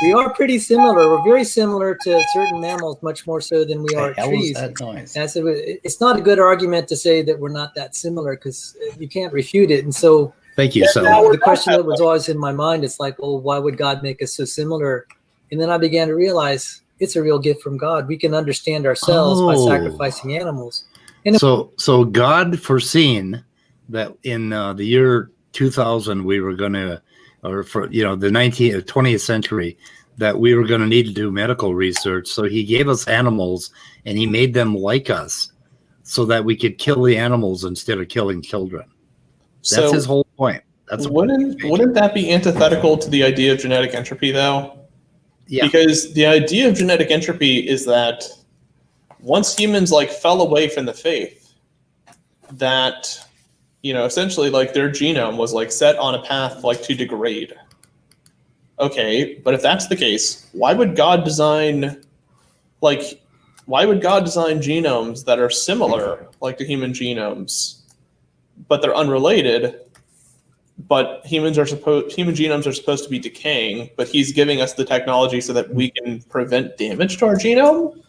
we are pretty similar. We're very similar to certain mammals, much more so than we are trees. That noise? And I said, it's not a good argument to say that we're not that similar because you can't refute it. And so thank you. So the question that was always in my mind, it's like, well, why would God make us so similar? And then I began to realize it's a real gift from God. We can understand ourselves by sacrificing animals. And so God foreseen that in the year 2000 we were going to, or for the 20th century, that we were going to need to do medical research. So he gave us animals and he made them like us so that we could kill the animals instead of killing children. That's his whole point. That's wouldn't that be antithetical to the idea of genetic entropy, though? Yeah. Because the idea of genetic entropy is that once humans fell away from the faith, that essentially their genome was so on a path to degrade. Okay, but if that's the case, why would God design genomes that are similar to human genomes, but they're unrelated? But human genomes are supposed to be decaying, but he's giving us the technology so that we can prevent damage to our genome?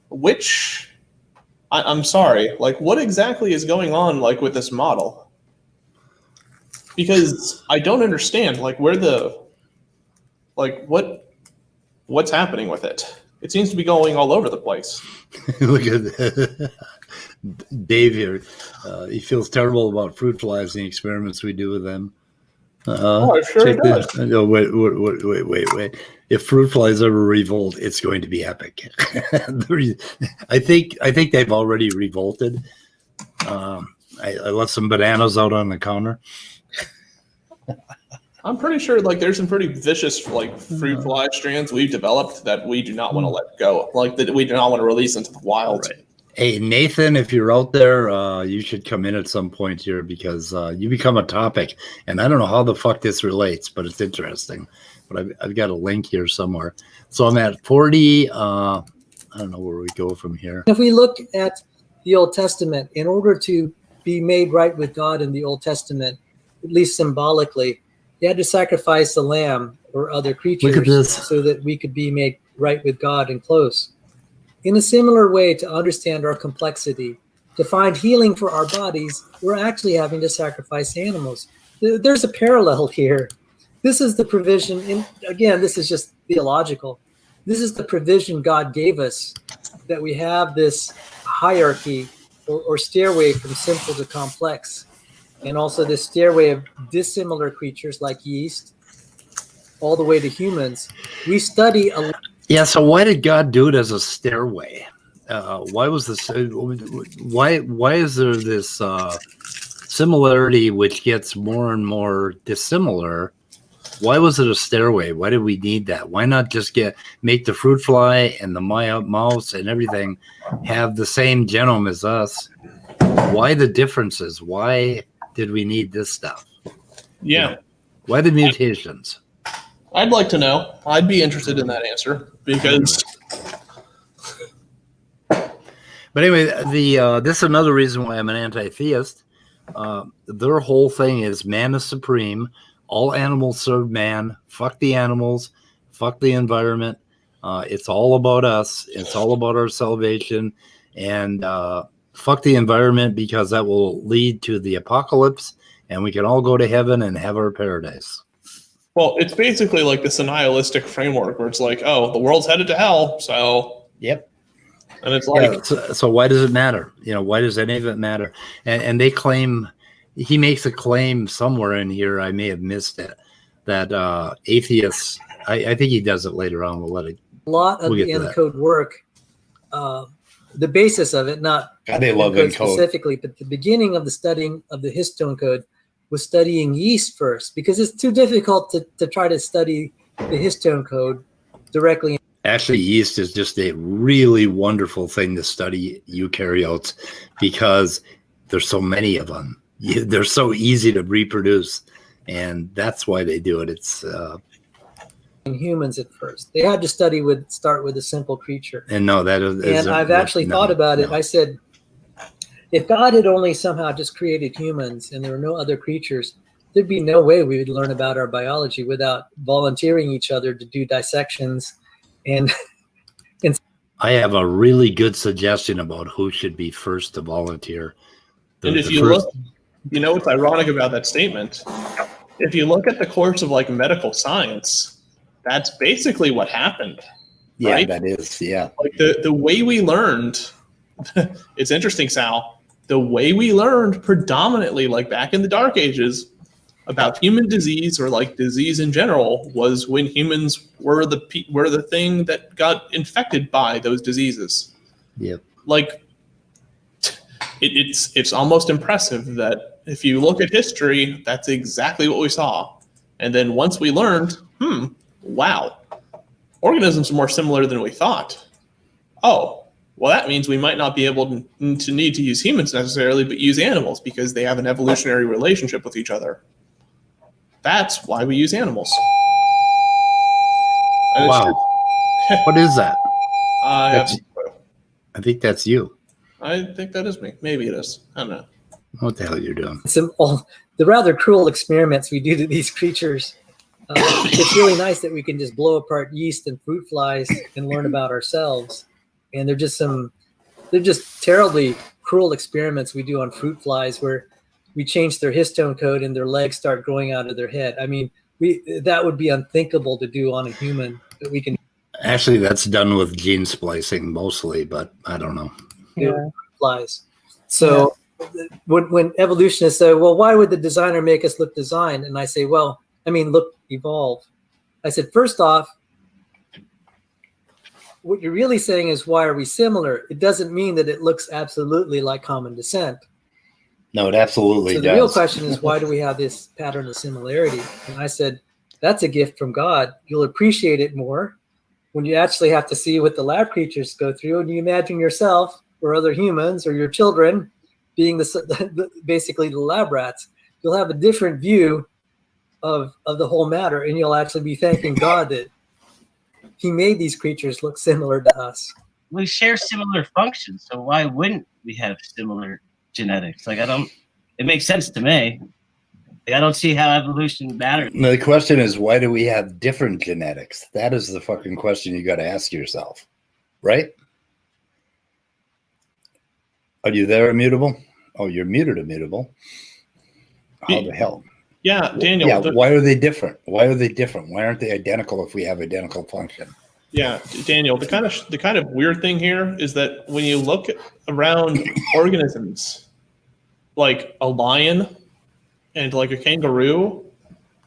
Which, I'm sorry, what exactly is going on with this model? Because I don't understand what's happening with it. It seems to be going all over the place. Look at Dave here. He feels terrible about fruit flies and the experiments we do with them. It sure does. No, wait. If fruit flies ever revolt, it's going to be epic. I think they've already revolted. I left some bananas out on the counter. I'm pretty sure there's some pretty vicious fruit fly strands we've developed that we do not want to let go, that we do not want to release into the wild. Right. Hey, Nathan, if you're out there, you should come in at some point here because you become a topic. And I don't know how the fuck this relates, but it's interesting. But I've got a link here somewhere. So I'm at 40. I don't know where we go from here. If we look at the Old Testament, in order to be made right with God in the Old Testament, at least symbolically, you had to sacrifice a lamb or other creatures so that we could be made right with God and close. In a similar way, to understand our complexity, to find healing for our bodies, we're actually having to sacrifice animals. There's a parallel here. This is the provision, and again, this is just theological. This is the provision God gave us, that we have this hierarchy or stairway from simple to complex, and also this stairway of dissimilar creatures like yeast, all the way to humans. We study a Yeah, so why did God do it as a stairway? Why was this? Why is there this similarity which gets more and more dissimilar? Why was it a stairway? Why did we need that? Why not just make the fruit fly and the mouse and everything have the same genome as us? Why the differences? Why did we need this stuff? Yeah. Why the mutations? I'd like to know. I'd be interested in that answer because. But anyway, this is another reason why I'm an anti-theist. Their whole thing is man is supreme. all animals serve man. Fuck the animals. Fuck the environment. It's all about us. It's all about our salvation. And fuck the environment, because that will lead to the apocalypse, and we can all go to heaven and have our paradise. Well, it's basically like this nihilistic framework where it's like, oh, the world's headed to hell, so. Yep. And it's like, yeah, so why does it matter? Why does any of it matter? And they claim, he makes a claim somewhere in here, I may have missed it, that atheists, I think he does it later on. We'll let it. A lot of the ENCODE work, the basis of it, not they love ENCODE ENCODE specifically, but the beginning of the studying of the histone code was studying yeast first, because it's too difficult to try to study the histone code directly. Actually, yeast is just a really wonderful thing to study eukaryotes, because there's so many of them. They're so easy to reproduce, and that's why they do it. It's in humans at first. They had to start with a simple creature. And no, that is. And I've actually thought about it. I said, if God had only somehow just created humans and there were no other creatures, there'd be no way we would learn about our biology without volunteering each other to do dissections. And I have a really good suggestion about who should be first to volunteer. And if you look, what's ironic about that statement? If you look at the course of like medical science, that's basically what happened. Yeah, right? that is, yeah. Like the way we learned, it's interesting, Sal. The way we learned predominantly, like back in the Dark Ages, about human disease or like disease in general was when humans were the thing that got infected by those diseases. Yep. Like it's almost impressive that if you look at history, that's exactly what we saw. And then once we learned, wow, organisms are more similar than we thought. Oh, well, that means we might not be able to need to use humans necessarily, but use animals because they have an evolutionary relationship with each other. That's why we use animals. And wow. What is that? I think that's you. I think that is me. Maybe it is. I don't know. What the hell you're doing? The rather cruel experiments we do to these creatures. It's really nice that we can just blow apart yeast and fruit flies and learn about ourselves. And they're just terribly cruel experiments we do on fruit flies where we change their histone code and their legs start growing out of their head. I mean, that would be unthinkable to do on a human, but we can. Actually, that's done with gene splicing mostly, but I don't know. Yeah. Flies. So when evolutionists say, well, why would the designer make us look designed? And I say, look evolve. I said, first off, what you're really saying is, why are we similar? It doesn't mean that it looks absolutely like common descent. No, it absolutely does. So the real question is, why do we have this pattern of similarity? And I said, that's a gift from God. You'll appreciate it more when you actually have to see what the lab creatures go through, and you imagine yourself or other humans or your children being basically the lab rats. You'll have a different view of the whole matter, and you'll actually be thanking God that he made these creatures look similar to us. We share similar functions, so why wouldn't we have similar genetics? Like, it makes sense to me. Like, I don't see how evolution matters. The question is, why do we have different genetics? That is the fucking question you got to ask yourself, right? Are you there, Immutable? Oh, you're muted, Immutable. How the hell? Yeah, Daniel. Yeah, why are they different? Why are they different? Why aren't they identical if we have identical function? Yeah, Daniel, the kind of weird thing here is that when you look around organisms, like a lion and like a kangaroo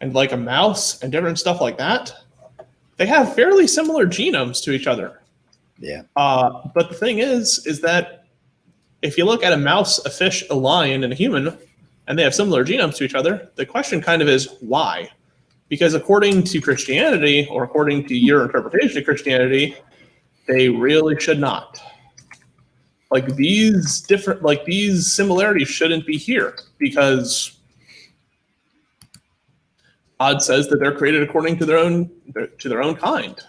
and like a mouse and different stuff like that, they have fairly similar genomes to each other. Yeah. But the thing is that if you look at a mouse, a fish, a lion, and a human, and they have similar genomes to each other, the question kind of is why? Because according to Christianity, or according to your interpretation of Christianity, they really should not. Like these similarities shouldn't be here because God says that they're created according to their own kind.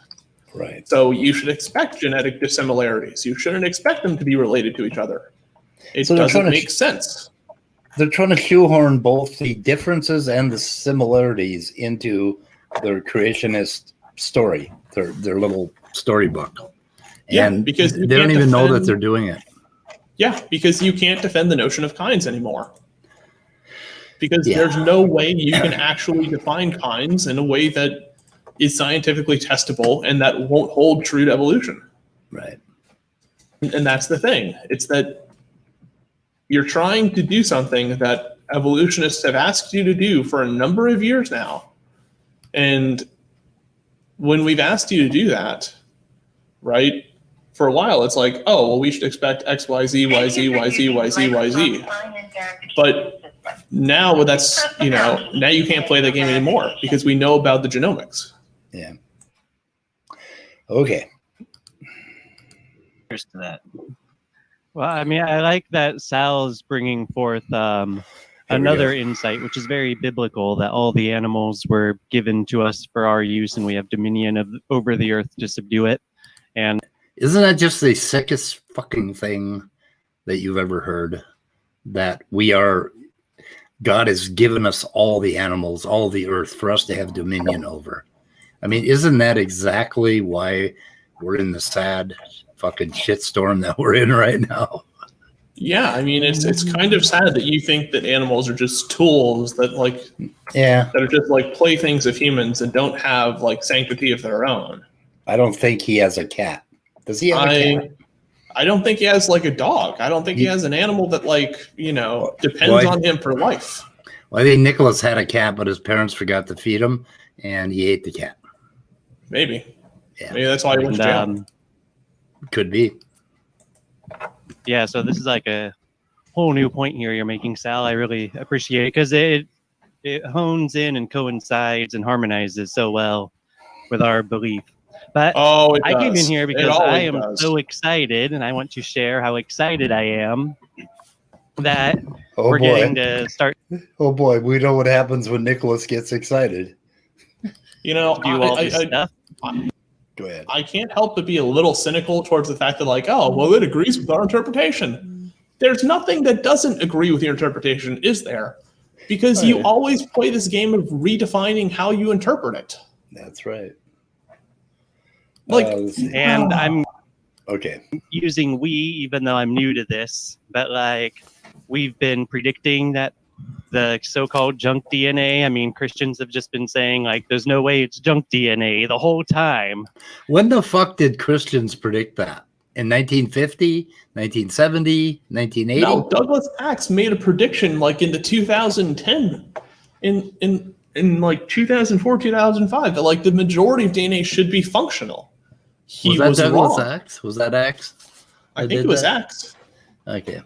Right. So you should expect genetic dissimilarities. You shouldn't expect them to be related to each other. It doesn't make sense. they're trying to shoehorn both the differences and the similarities into their creationist story, their little storybook. Yeah, And because they don't even know that they're doing it. Yeah, because you can't defend the notion of kinds anymore. Because there's no way you can actually define kinds in a way that is scientifically testable and that won't hold true to evolution. Right. And that's the thing. It's that you're trying to do something that evolutionists have asked you to do for a number of years now. And when we've asked you to do that, right, for a while, it's like, oh, well, we should expect X, Y, Z, Y, Z, Y, Z, Y, Z, Y, Z. But now that's, now you can't play that game anymore because we know about the genomics. Yeah. Okay. To that. Well, I mean, I like that Sal's bringing forth another insight, which is very biblical, that all the animals were given to us for our use and we have dominion over the earth to subdue it. And isn't that just the sickest fucking thing that you've ever heard? That God has given us all the animals, all the earth for us to have dominion over. I mean, isn't that exactly why we're in the sad fucking shitstorm that we're in right now? Yeah, I mean, it's kind of sad that you think that animals are just tools that that are just like playthings of humans and don't have like sanctity of their own. I don't think he has a cat. Does he have a cat? I don't think he has like a dog. I don't think he has an animal that depends on him for life. Well, I think Nicholas had a cat, but his parents forgot to feed him, and he ate the cat. Maybe. Yeah. Maybe that's why he went to jail. Could be. Yeah, so this is like a whole new point here you're making, Sal. I really appreciate it because it hones in and coincides and harmonizes so well with our belief. But I came in here because I am so excited, and I want to share how excited I am that we're getting to start. Oh boy, we know what happens when Nicholas gets excited. Do all this stuff. Go ahead. I can't help but be a little cynical towards the fact that it agrees with our interpretation. There's nothing that doesn't agree with your interpretation, is there? Because you always play this game of redefining how you interpret it. That's right. And I'm okay using we, even though I'm new to this, but we've been predicting that the so-called junk DNA. I mean, Christians have just been saying there's no way it's junk DNA the whole time. When the fuck did Christians predict that? In 1950, 1970, 1980? No, Douglas Axe made a prediction in the 2010 in 2004, 2005 that the majority of DNA should be functional. He was Douglas wrong. Axe? Was that Axe? I think it was Axe. Okay.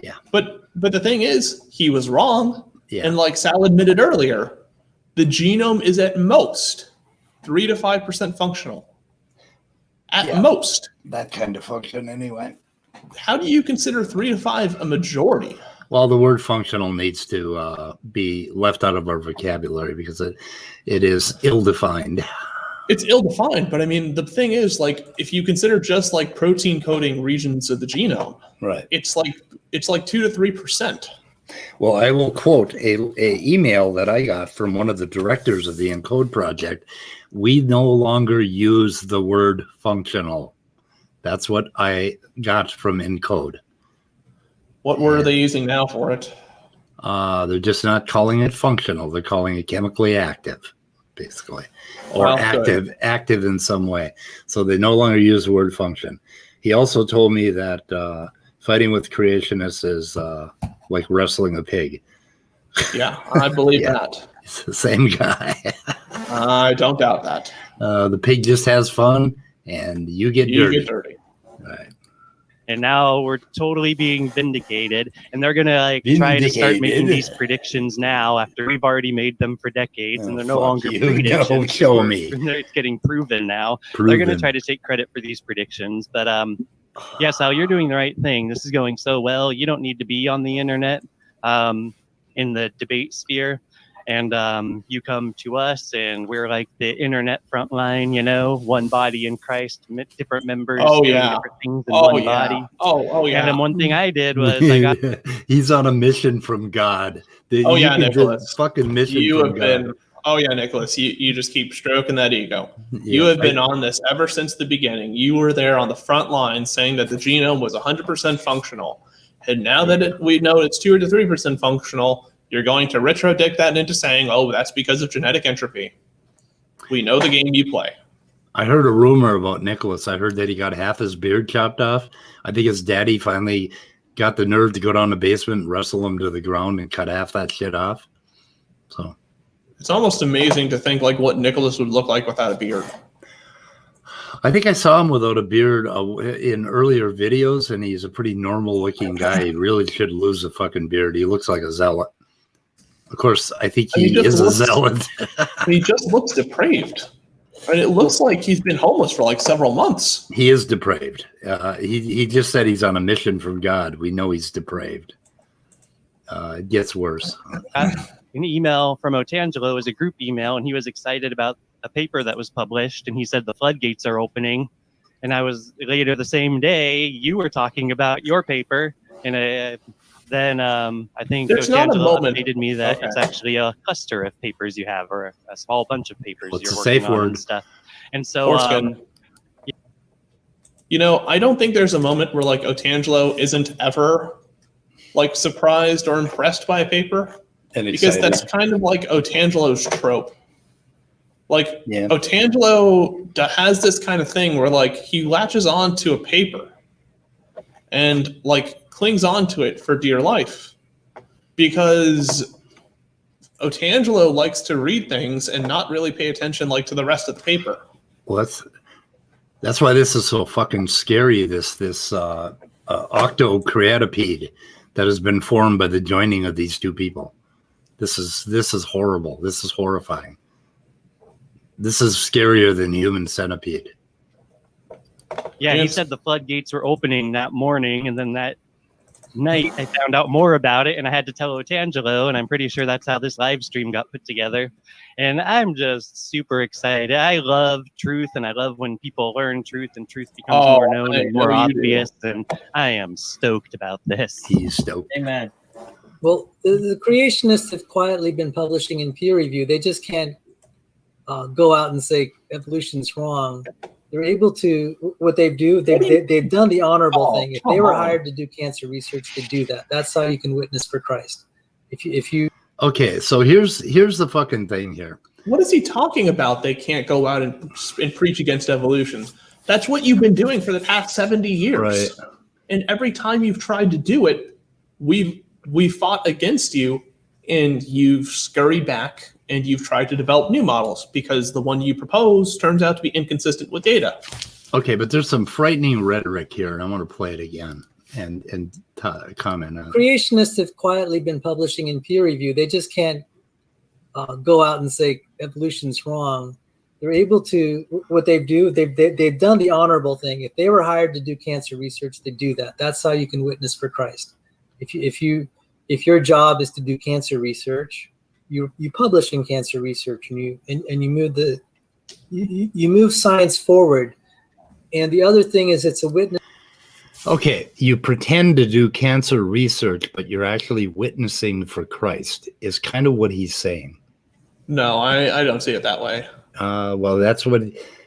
Yeah. But the thing is, he was wrong. Yeah. And like Sal admitted earlier, the genome is at most 3 to 5% functional. At most. That kind of function anyway. How do you consider 3 to 5 a majority? Well, the word functional needs to be left out of our vocabulary because it is ill-defined. It's ill-defined, but I mean, the thing is, if you consider just protein coding regions of the genome, right? It's like 2 to 3%. Well, I will quote a email that I got from one of the directors of the ENCODE project. We no longer use the word functional. That's what I got from ENCODE. What word are they using now for it? They're just not calling it functional. They're calling it chemically active, basically, or active in some way. So they no longer use the word function. He also told me that fighting with creationists is like wrestling a pig. Yeah, I believe that. It's the same guy. I don't doubt that. The pig just has fun, and you get dirty. Right. And now we're totally being vindicated, and they're gonna try to start making these predictions now after we've already made them for decades, and they're no longer predictions. No, show me. It's getting proven now. They're gonna try to take credit for these predictions, but yeah, Sal, you're doing the right thing. This is going so well. You don't need to be on the internet in the debate sphere. And you come to us, and we're like the internet front line, you know, one body in Christ, different members doing different things in one body. Oh, yeah. And then one thing I did was I got he's on a mission from God. Nicholas. Fucking mission you from have God. been. Oh yeah, Nicholas. You just keep stroking that ego. Yeah, you have been on this ever since the beginning. You were there on the front line saying that the genome was 100% functional, and now that we know it's 2 to 3% functional, you're going to retro-dict that into saying, "Oh, that's because of genetic entropy." We know the game you play. I heard a rumor about Nicholas. I heard that he got half his beard chopped off. I think his daddy finally got the nerve to go down the basement and wrestle him to the ground and cut half that shit off. So it's almost amazing to think like what Nicholas would look like without a beard. I think I saw him without a beard in earlier videos, and he's a pretty normal-looking guy. He really should lose a fucking beard. He looks like a zealot. Of course, I think he is a zealot. He just looks depraved. And it looks like he's been homeless for like several months. He is depraved. He just said he's on a mission from God. We know he's depraved. It gets worse. An email from Otangelo is a group email, and he was excited about a paper that was published, and he said the floodgates are opening. And I was later the same day, you were talking about your paper, and then I think Otangelo updated me that it's actually a cluster of papers you have, or a small bunch of papers you're working on and stuff. And so, you know, I don't think there's a moment where like Otangelo isn't ever like surprised or impressed by a paper, because that's kind of like Otangelo's trope. Like Otangelo has this kind of thing where like he latches on to a paper and like clings on to it for dear life, because Otangelo likes to read things and not really pay attention like to the rest of the paper. Well, that's why this is so fucking scary. This Octo-creatipede that has been formed by the joining of these two people. This is horrible. This is horrifying. This is scarier than human centipede. Yeah, he said the floodgates were opening that morning, and then that night I found out more about it, and I had to tell Otangelo, and I'm pretty sure that's how this live stream got put together. And I'm just super excited. I love truth, and I love when people learn truth, and truth becomes more known and more obvious. And I am stoked about this. He's stoked. Amen. Well, the creationists have quietly been publishing in peer review. They just can't go out and say evolution's wrong. They're able to, what they've done the honorable thing. If they were hired to do cancer research, they do that. That's how you can witness for Christ. If you okay, so here's the fucking thing here. What is he talking about? They can't go out and preach against evolution. That's what you've been doing for the past 70 years. Right. And every time you've tried to do it, we've fought against you, and you've scurried back, and you've tried to develop new models because the one you propose turns out to be inconsistent with data. Okay, but there's some frightening rhetoric here, and I want to play it again and comment on it. Creationists have quietly been publishing in peer review. They just can't go out and say evolution's wrong. They're able to, what they've done the honorable thing. If they were hired to do cancer research, they do that. That's how you can witness for Christ. If your job is to do cancer research, you publish in cancer research, and you move science forward. And the other thing is, it's a witness. Okay, you pretend to do cancer research, but you're actually witnessing for Christ, is kind of what he's saying. No, I don't see it that way. Well, that's what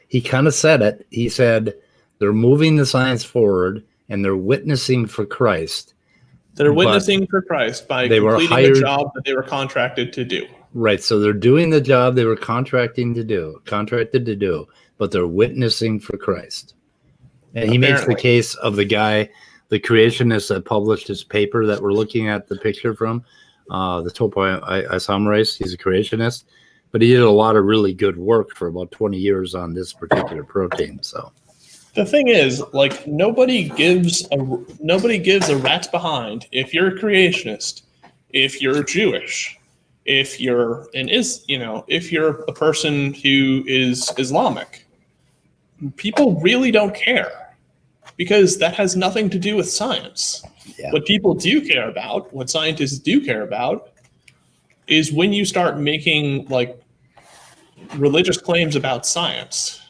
he kind of said it. He said they're moving the science forward and they're witnessing for Christ. They're witnessing for Christ by completing the job that they were contracted to do. Right, so they're doing the job they were contracted to do, but they're witnessing for Christ. And he makes the case of the guy, the creationist that published his paper that we're looking at the picture from, the topo isomerase. He's a creationist, but he did a lot of really good work for about 20 years on this particular protein. So the thing is, like, nobody gives a rat's behind if you're a creationist, if you're Jewish, if you're if you're a person who is Islamic. People really don't care, because that has nothing to do with science. Yeah. What people do care about, what scientists do care about, is when you start making like religious claims about science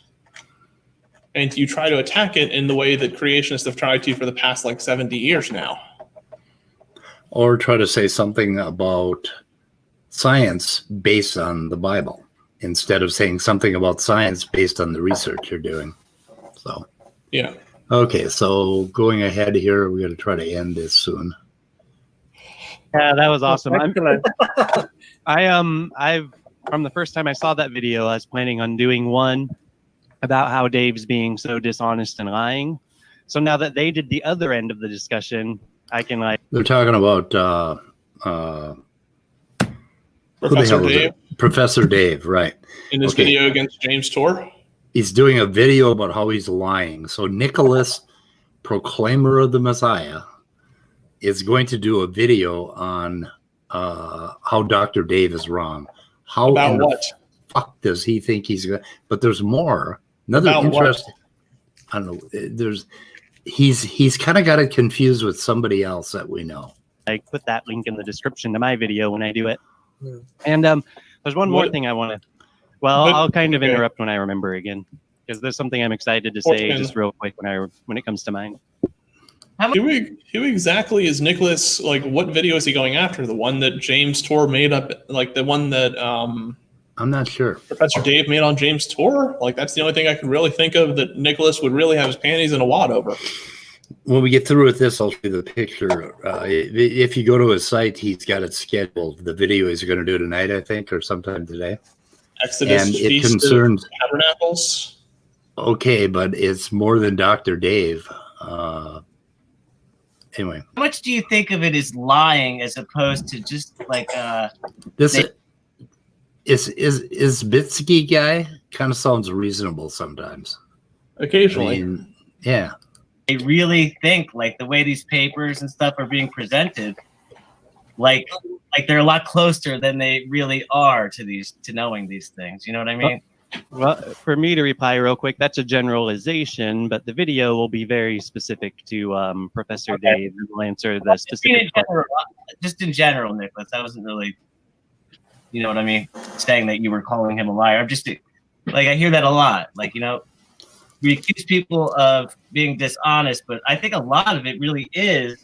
and you try to attack it in the way that creationists have tried to for the past like 70 years now. Or try to say something about science based on the Bible instead of saying something about science based on the research you're doing. So, yeah. Okay, so going ahead here, we're going to try to end this soon. Yeah, that was awesome. Excellent. I've from the first time I saw that video, I was planning on doing one about how Dave's being so dishonest and lying. So now that they did the other end of the discussion, I can like. They're talking about Professor Dave. Professor Dave, right? In his video against James Tor. He's doing a video about how he's lying. So Nicholas, proclaimer of the Messiah, is going to do a video on how Dr. Dave is wrong. How about what? Fuck does he think he's going? But there's more. Another About interesting. What? I don't know. There's he's kind of got it confused with somebody else that we know. I put that link in the description to my video when I do it. Yeah. And there's one more thing I want to. Well, But- I'll kind of okay. interrupt when I remember again, because there's something I'm excited to say just real quick when it comes to mind. Who exactly is Nicholas? Like, what video is he going after? The one that James Tor made up, like the one that I'm not sure. Professor Dave made on James Tor? Like, that's the only thing I can really think of that Nicholas would really have his panties in a wad over. When we get through with this, I'll show you the picture. If you go to his site, he's got it scheduled. The video he's going to do tonight, I think, or sometime today. Exodus, And it Feast concerns. of Tabernacles. Okay, but it's more than Dr. Dave. Anyway, How much do you think of it as lying as opposed to just like this is Bitsky guy kind of sounds reasonable sometimes. Occasionally. Yeah. they really think like the way these papers and stuff are being presented, like they're a lot closer than they really are to knowing these things. You know what I mean? Well, for me to reply real quick, that's a generalization, but the video will be very specific to Professor Dave, and will answer the specific. Just in general, Nicholas, I wasn't really, you know what I mean, saying that you were calling him a liar. I'm just like, I hear that a lot. Like, you know, we accuse people of being dishonest, but I think a lot of it really is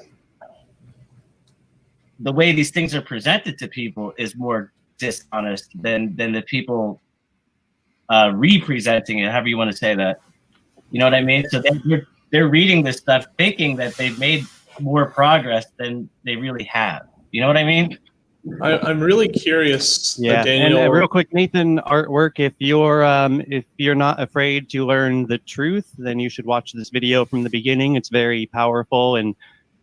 the way these things are presented to people is more dishonest than the people representing it, however you want to say that. You know what I mean? So they're reading this stuff thinking that they've made more progress than they really have. You know what I mean? I'm really curious. Yeah, Daniel, and real quick, Nathan, artwork. If you're not afraid to learn the truth, then you should watch this video from the beginning. It's very powerful and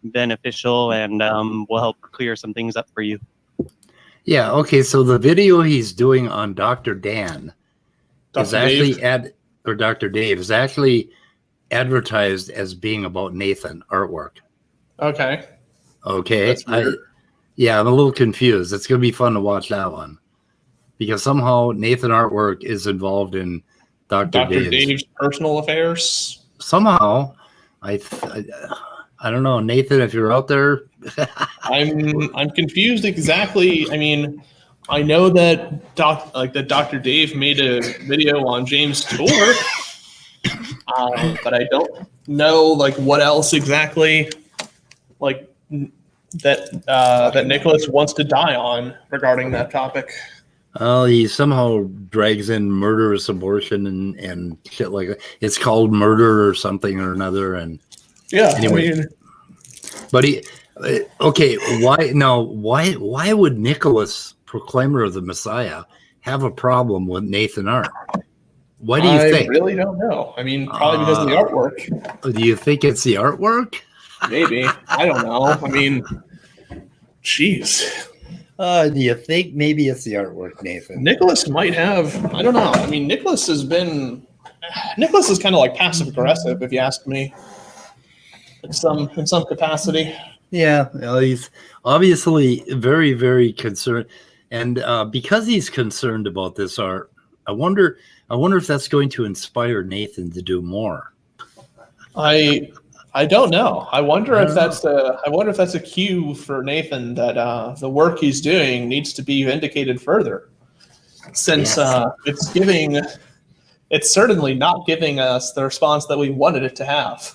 beneficial, and will help clear some things up for you. Yeah. Okay. So the video he's doing on Dr. Dan is actually Dr. Dave is actually advertised as being about Nathan artwork. Okay. Okay. That's weird. I'm a little confused. It's going to be fun to watch that one because somehow Nathan artwork is involved in Dr. Dave's personal affairs. Somehow, I don't know, Nathan, if you're out there. I'm confused exactly. I mean, I know that Dr. Dave made a video on James Tor, but I don't know like what else exactly like that Nicholas wants to die on regarding that topic. He somehow drags in murderous abortion and shit like that. It's called murder or something or another. And yeah, anyway, I mean, but why would Nicholas, proclaimer of the Messiah, have a problem with Nathan art? Why do you think? I really don't know. I mean, probably because of the artwork. Do you think it's the artwork? Maybe. I don't know. I mean, jeez. Do you think maybe it's the artwork, Nathan? Nicholas might have. I don't know. I mean, Nicholas is kind of like passive aggressive, if you ask me. In some capacity. Yeah, he's obviously very, very concerned, and because he's concerned about this art, I wonder if that's going to inspire Nathan to do more. I I don't know. I wonder I if don't that's a cue for Nathan that the work he's doing needs to be vindicated further, since Yes. it's certainly not giving us the response that we wanted it to have.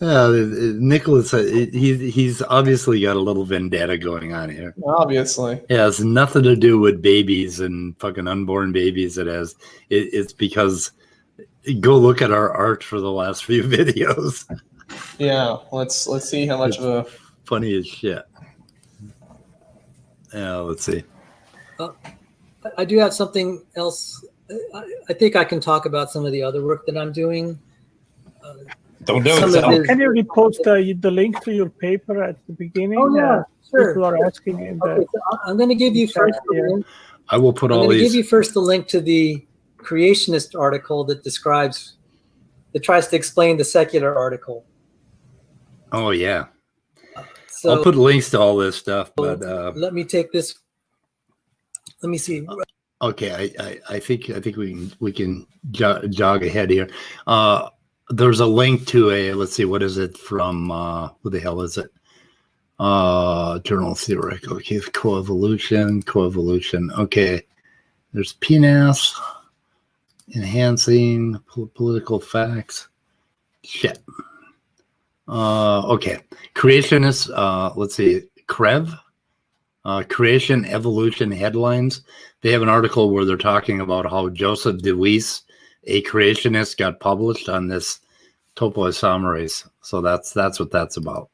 Nicholas, he's obviously got a little vendetta going on here. Obviously, It has nothing to do with babies and fucking unborn babies. It's because go look at our art for the last few videos. yeah. Let's see how much of a Funny as shit. Yeah, let's see. I do have something else. I think I can talk about some of the other work that I'm doing. Don't do Some it. of Sal. his- Can you repost the link to your paper at the beginning? Oh, yeah, sure. People are asking in the Okay, so I'm going to give you first the Yeah. link. I will put I'm all going to give these. you first the link to the creationist article that tries to explain the secular article. Oh yeah, So I'll put links to all this stuff. But let me take this. Let me see. okay, I think we can jog ahead here. There's a link to a, let's see, what is it from? Who the hell is it? Journal Theoretic. Okay, coevolution. Okay, there's PNAS, enhancing political facts. Shit. Okay, creationists. Let's see, Crev. Creation Evolution Headlines. They have an article where they're talking about how Joseph DeWeese, a creationist, got published on this topoisomerase. So that's what that's about.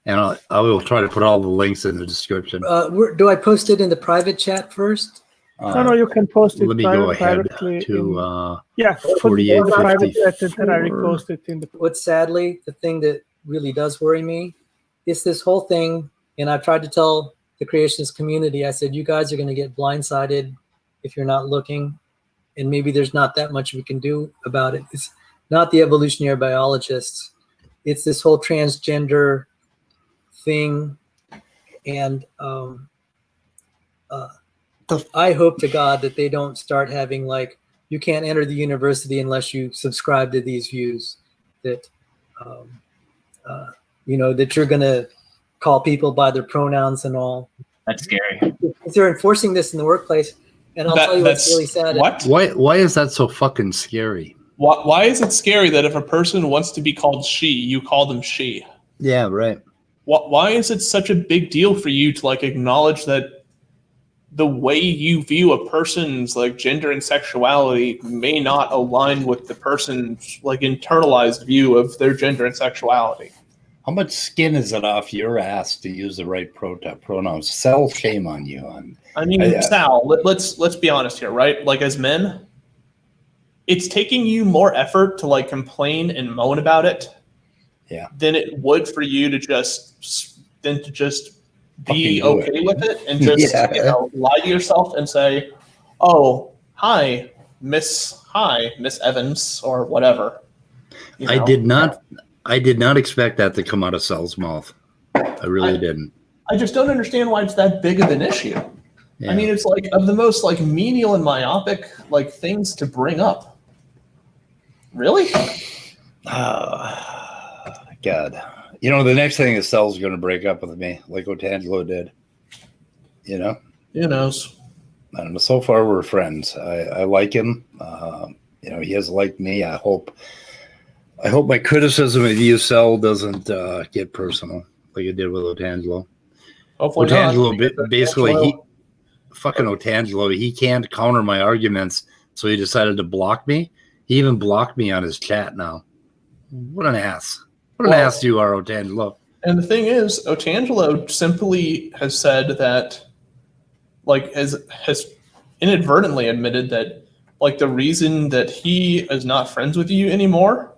And I will try to put all the links in the description. Do I post it in the private chat first? No, you can post it Let me go ahead privately. to Yeah, put 48, the private chat 54. and then I repost it in the. What sadly, the thing that really does worry me is this whole thing. And I've tried to tell the creationist community, I said, you guys are going to get blindsided if you're not looking. And maybe there's not that much we can do about it. It's not the evolutionary biologists. It's this whole transgender thing. And I hope to God that they don't start having like, you can't enter the university unless you subscribe to these views, that, that you're going to call people by their pronouns and all. That's scary. Because they're enforcing this in the workplace. And I'll tell you what's really sad. What? why is that so fucking scary? Why is it scary that if a person wants to be called she, you call them she? Yeah, right. Why is it such a big deal for you to like acknowledge that the way you view a person's like gender and sexuality may not align with the person's like internalized view of their gender and sexuality? How much skin is it off your ass to use the right pronouns? Sell shame on you. I mean, Sal, let's be honest here, right? Like as men, it's taking you more effort to like complain and moan about it, yeah, than it would for you to just be okay with it and just lie to yourself and say, "Oh, hi, Miss Evans," or whatever. You know? I did not expect that to come out of Sal's mouth. I really didn't. I just don't understand why it's that big of an issue. Yeah. I mean, it's like of the most like menial and myopic like things to bring up. Really? God. You know, the next thing is Sal's going to break up with me, like Otangelo did. You know? Who knows? I don't know. So far, we're friends. I like him. He has liked me. I hope my criticism of you, Sal, doesn't get personal like it did with Otangelo. Hopefully Otangelo, not. basically, Otangelo, he can't counter my arguments, so he decided to block me. He even blocked me on his chat now. What an ass. What an ass you are, Otangelo. And the thing is, Otangelo simply has said that, like, has inadvertently admitted that, like, the reason that he is not friends with you anymore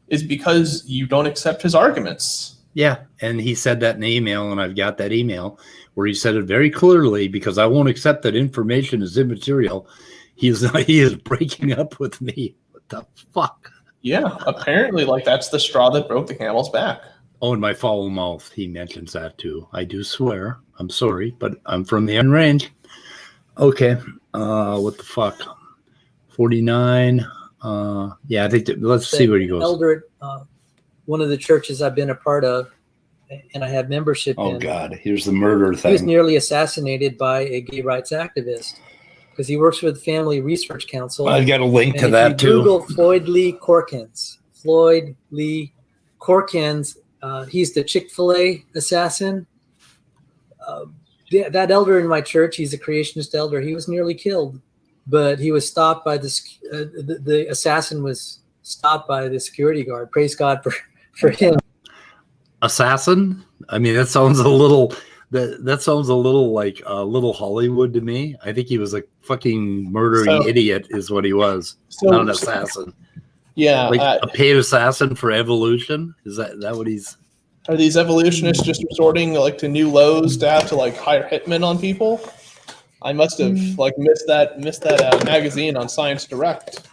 is because you don't accept his arguments. Yeah, and he said that in the email, and I've got that email where he said it very clearly, because I won't accept that information is immaterial. He is breaking up with me. What the fuck? Yeah, apparently, like, that's the straw that broke the camel's back. Oh, and my foul mouth, he mentions that too. I do swear. I'm sorry, but I'm from the Iron Range. Okay, what the fuck? 49. Yeah, I think let's see where he goes. Elder at one of the churches I've been a part of, and I have membership in. Oh God, here's the murder He was thing. nearly assassinated by a gay rights activist because he works with Family Research Council. I've got a link to if that you too. Google Floyd Lee Corkins. Floyd Lee Corkins. He's the Chick-fil-A assassin. That elder in my church, he's a creationist elder. He was nearly killed, but he was stopped by the assassin was stopped by the security guard. Praise God for him. Assassin? I mean, that sounds a little. That sounds a little like Little Hollywood to me. I think he was a fucking murdering idiot, is what he was. Not an assassin. Yeah, like a paid assassin for evolution. Is that what he's? Are these evolutionists just resorting like to new lows to have to like hire hitmen on people? I must have like missed that magazine on Science Direct.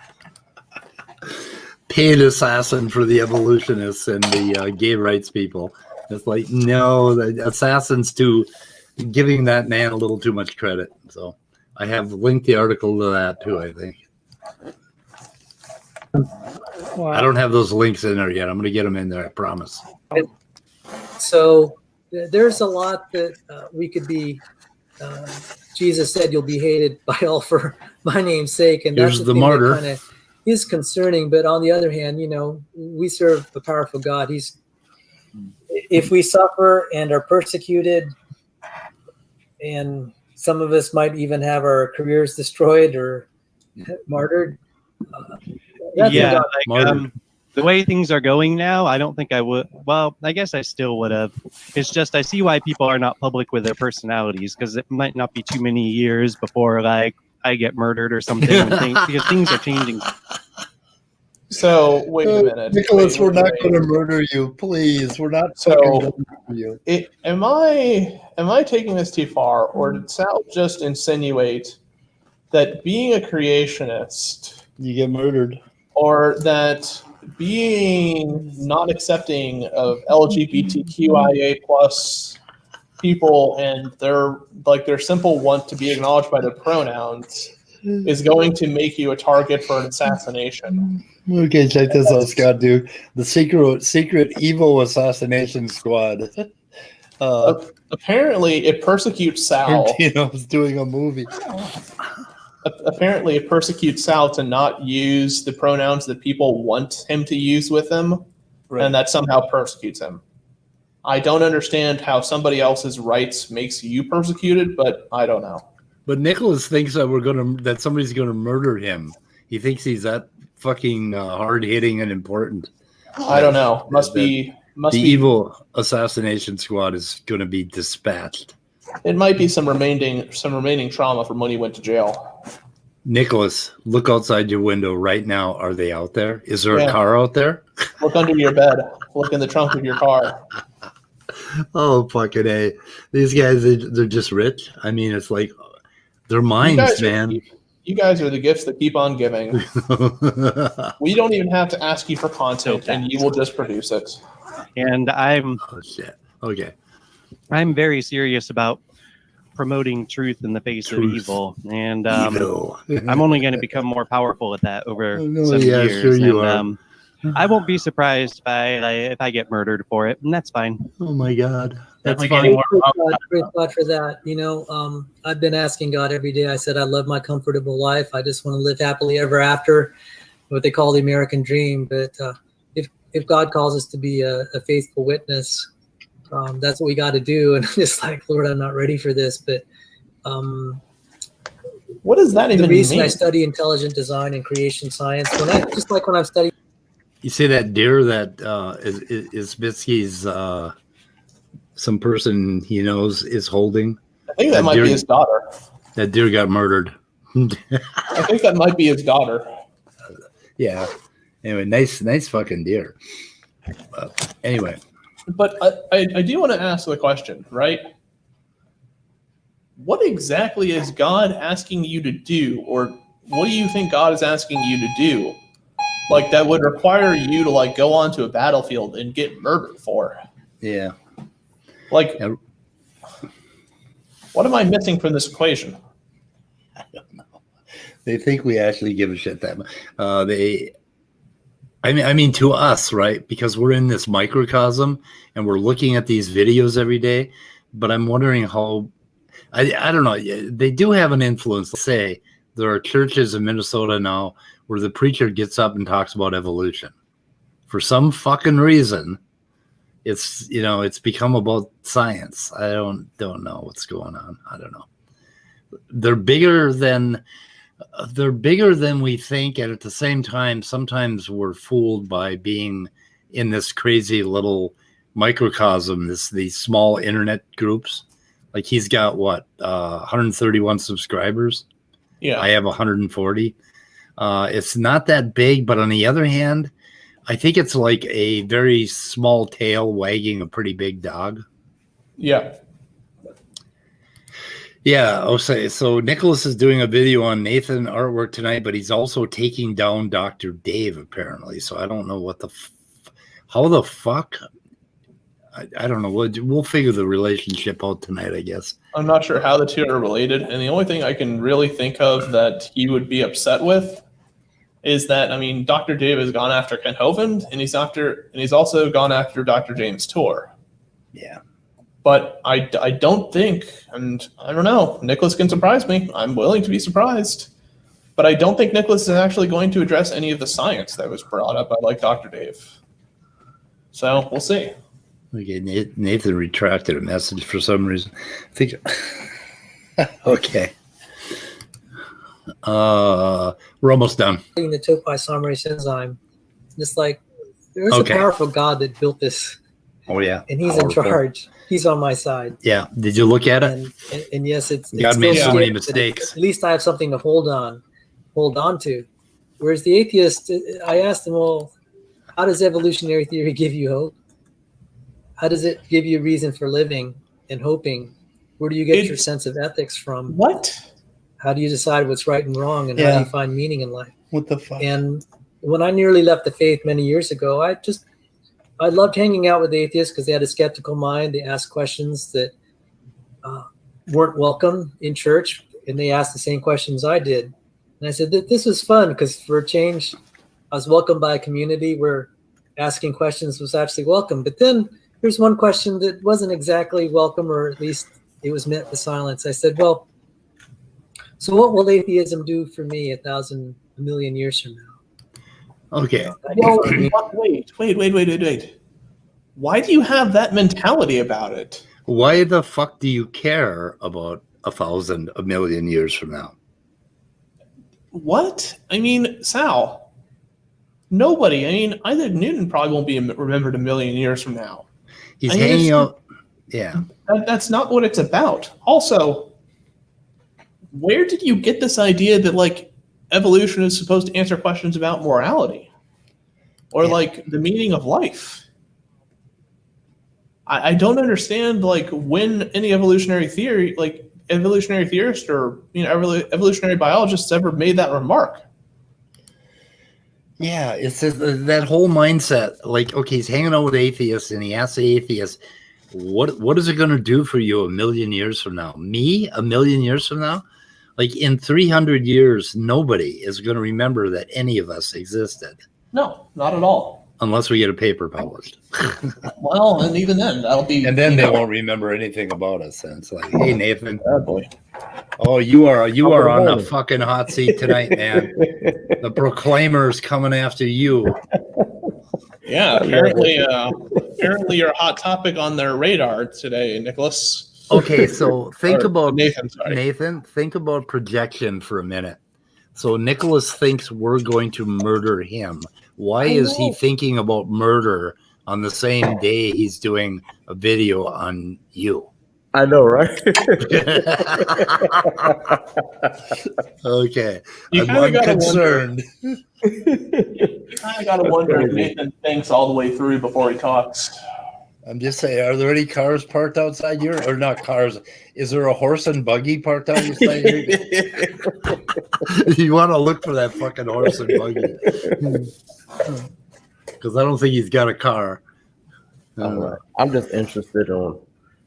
Paid assassin for the evolutionists and the gay rights people. It's like, no, the assassins giving that man a little too much credit. So I have linked the article to that too, I think. Wow. I don't have those links in there yet. I'm going to get them in there, I promise. So there's a lot that we could be. Jesus said, "You'll be hated by all for my name's sake," and Here's that's the thing martyr. that kind of is concerning. But on the other hand, we serve a powerful God. If we suffer and are persecuted, and some of us might even have our careers destroyed or martyred. Yeah, the way things are going now, I don't think I would. Well, I guess I still would have. It's just I see why people are not public with their personalities, because it might not be too many years before like I get murdered or something, because things are changing. So wait a minute, Nicholas. We're not going to murder you, please. We're not. So you. Am I taking this too far, or did Sal just insinuate that being a creationist, you get murdered, or that being not accepting of LGBTQIA plus people and their simple want to be acknowledged by their pronouns is going to make you a target for an assassination? Okay, check this out, Scott, dude. The secret evil assassination squad. Apparently, it persecutes Sal. Tarantino's doing a movie. Apparently, it persecutes Sal to not use the pronouns that people want him to use with them, right. And that somehow persecutes him. I don't understand how somebody else's rights makes you persecuted, but I don't know. But Nicholas thinks that somebody's gonna murder him. He thinks he's that fucking hard hitting and important. I don't know. Must be evil assassination squad is gonna be dispatched. It might be some remaining trauma from when he went to jail. Nicholas, look outside your window right now. Are they out there? Is there a car out there? Look under your bed. Look in the trunk of your car. Oh, fucking A. These guys, they're just rich. I mean, it's like their minds, man. You guys are the gifts that keep on giving. We don't even have to ask you for content, and you will just produce it. And I'm... Oh, shit. Okay. I'm very serious about promoting truth in the face of evil, and I'm only going to become more powerful at that over some years. Sure you are. I won't be surprised if I get murdered for it, and that's fine. Oh my God, that's fine. Praise God for that. I've been asking God every day. I said, I love my comfortable life. I just want to live happily ever after, what they call the American dream. But if God calls us to be a faithful witness, that's what we got to do. And I'm just like, Lord, I'm not ready for this. But what does that even mean? The reason I study intelligent design and creation science, when I'm studying. You see that deer that is Bitsky's some person he knows is holding? I think that might be his daughter. That deer got murdered. I think that might be his daughter. Yeah. Anyway, nice fucking deer. Anyway. But I do want to ask the question, right? What exactly is God asking you to do, or what do you think God is asking you to do? Like that would require you to like go onto a battlefield and get murdered for. Yeah. Like, what am I missing from this equation? I don't know. They think we actually give a shit that much. I mean, to us, right? Because we're in this microcosm and we're looking at these videos every day. But I'm wondering how, I don't know. They do have an influence. Let's say there are churches in Minnesota now where the preacher gets up and talks about evolution. For some fucking reason, it's, you know, it's become about science. I don't know what's going on. I don't know. They're bigger than we think, and at the same time, sometimes we're fooled by being in this crazy little microcosm, these small internet groups. Like he's got what 131 subscribers. Yeah, I have 140. It's not that big, but on the other hand, I think it's like a very small tail wagging a pretty big dog. yeah. Yeah. Okay. So Nicholas is doing a video on Nathan artwork tonight, but he's also taking down Dr. Dave apparently. So I don't know what how the fuck. I don't know. We'll figure the relationship out tonight, I guess. I'm not sure how the two are related, and the only thing I can really think of that he would be upset with is that, I mean, Dr. Dave has gone after Ken Hovind, and he's also gone after Dr. James Tour. Yeah. But I don't think, and I don't know, Nicholas can surprise me. I'm willing to be surprised. But I don't think Nicholas is actually going to address any of the science that was brought up by, like, Dr. Dave. So we'll see. Okay, Nathan retracted a message for some reason. I think. Okay. We're almost done. The topoisomerase enzyme. It's like there's a powerful God that built this. Oh yeah, and he's in charge. He's on my side. Yeah. Did you look at it? And yes, it's God made so many mistakes. At least I have something to hold on to. Whereas the atheist, I asked him, well, how does evolutionary theory give you hope? How does it give you a reason for living and hoping? Where do you get your sense of ethics from? What? How do you decide what's right and wrong, and how do you find meaning in life? What the fuck? And when I nearly left the faith many years ago, I loved hanging out with atheists because they had a skeptical mind. They asked questions that weren't welcome in church, and they asked the same questions I did. And I said that this was fun because for a change, I was welcomed by a community where asking questions was actually welcome. But then there's one question that wasn't exactly welcome, or at least it was met with silence. I said, well, so what will atheism do for me a million years from now? Okay. Well, wait. Why do you have that mentality about it? Why the fuck do you care about a million years from now? What? I mean, Sal, nobody. I mean, Isaac Newton probably won't be remembered a million years from now. He's hanging out. Yeah. That's not what it's about. Also, where did you get this idea that, like, evolution is supposed to answer questions about morality or like the meaning of life? I don't understand, like, when any evolutionary theorist or, you know, evolutionary biologists ever made that remark. Yeah, it's that whole mindset. Like, okay, he's hanging out with atheists, and he asks the atheist, "What is it going to do for you a million years from now? Me, a million years from now? Like in 300 years, nobody is going to remember that any of us existed. No, not at all. Unless we get a paper published. Well, and even then, that'll be. And then they won't remember anything about us. And it's like, hey, Nathan. Oh boy. Oh, you are on the fucking hot seat tonight, man. The Proclaimer's coming after you. Yeah, apparently you're a hot topic on their radar today, Nicholas. Okay, so think about Nathan, think about projection for a minute. So Nicholas thinks we're going to murder him. Why is he thinking about murder on the same day he's doing a video on you? I know, right? Okay. I'm concerned. You kind of got to wonder if Nathan thinks all the way through before he talks. I'm just saying, are there any cars parked outside here? Or not cars? Is there a horse and buggy parked outside here? You want to look for that fucking horse and buggy. Because I don't think he's got a car. I'm just interested in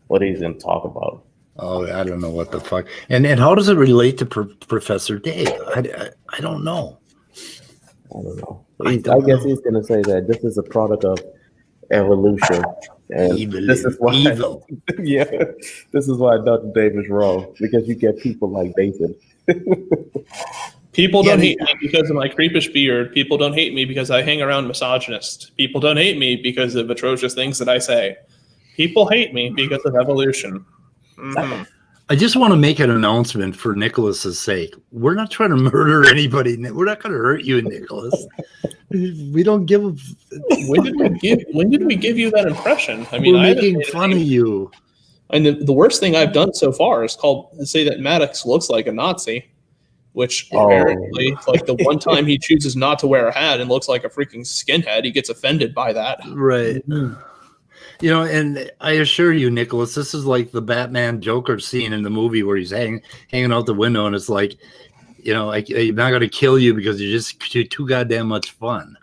what he's going to talk about. Oh, I don't know what the fuck. And how does it relate to Professor Dave? I don't know. I don't know. I I don't guess know. he's going to say that this is a product of evolution. And this is why, Evil. yeah, this is why Dr. Dave is wrong, because you get people like Nathan. People Yeah, don't hate me because of my creepish beard. People don't hate me because I hang around misogynists. People don't hate me because of atrocious things that I say. People hate me because of evolution. Mhm. I just want to make an announcement for Nicholas's sake. We're not trying to murder anybody. We're not going to hurt you, Nicholas. We don't give a. When did we give you that impression? I mean, We're I haven't making made fun any- of you. And the worst thing I've done so far is say that Maddox looks like a Nazi, which apparently, like the one time he chooses not to wear a hat and looks like a freaking skinhead, he gets offended by that. Right. You know, and I assure you, Nicholas, this is like the Batman Joker scene in the movie where he's hanging out the window, and it's like, you know, like, I'm not going to kill you because you're just too goddamn much fun.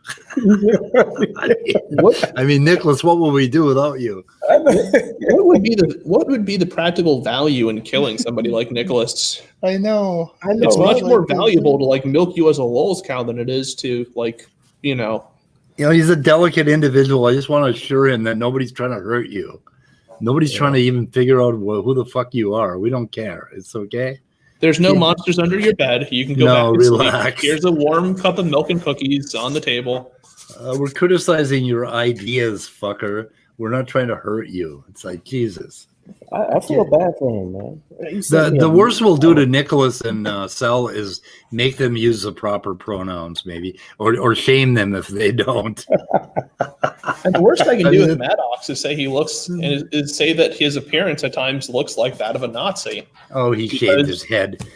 I mean, Nicholas, what will we do without you? What would be the practical value in killing somebody like Nicholas? I know. It's much more valuable to like milk you as a lulz cow than it is to like, you know. You know, he's a delicate individual. I just want to assure him that nobody's trying to hurt you. Nobody's trying to even figure out who the fuck you are. We don't care. It's okay. There's no monsters under your bed. You can go back and relax. sleep. Here's a warm cup of milk and cookies on the table. We're criticizing your ideas, fucker. We're not trying to hurt you. It's like, Jesus. I feel bad for him, man. The worst we'll do to Nicholas and Cell is make them use the proper pronouns, maybe, or shame them if they don't. And the worst I can do with Maddox is say he looks and is say that his appearance at times looks like that of a Nazi. Oh, he shaved his head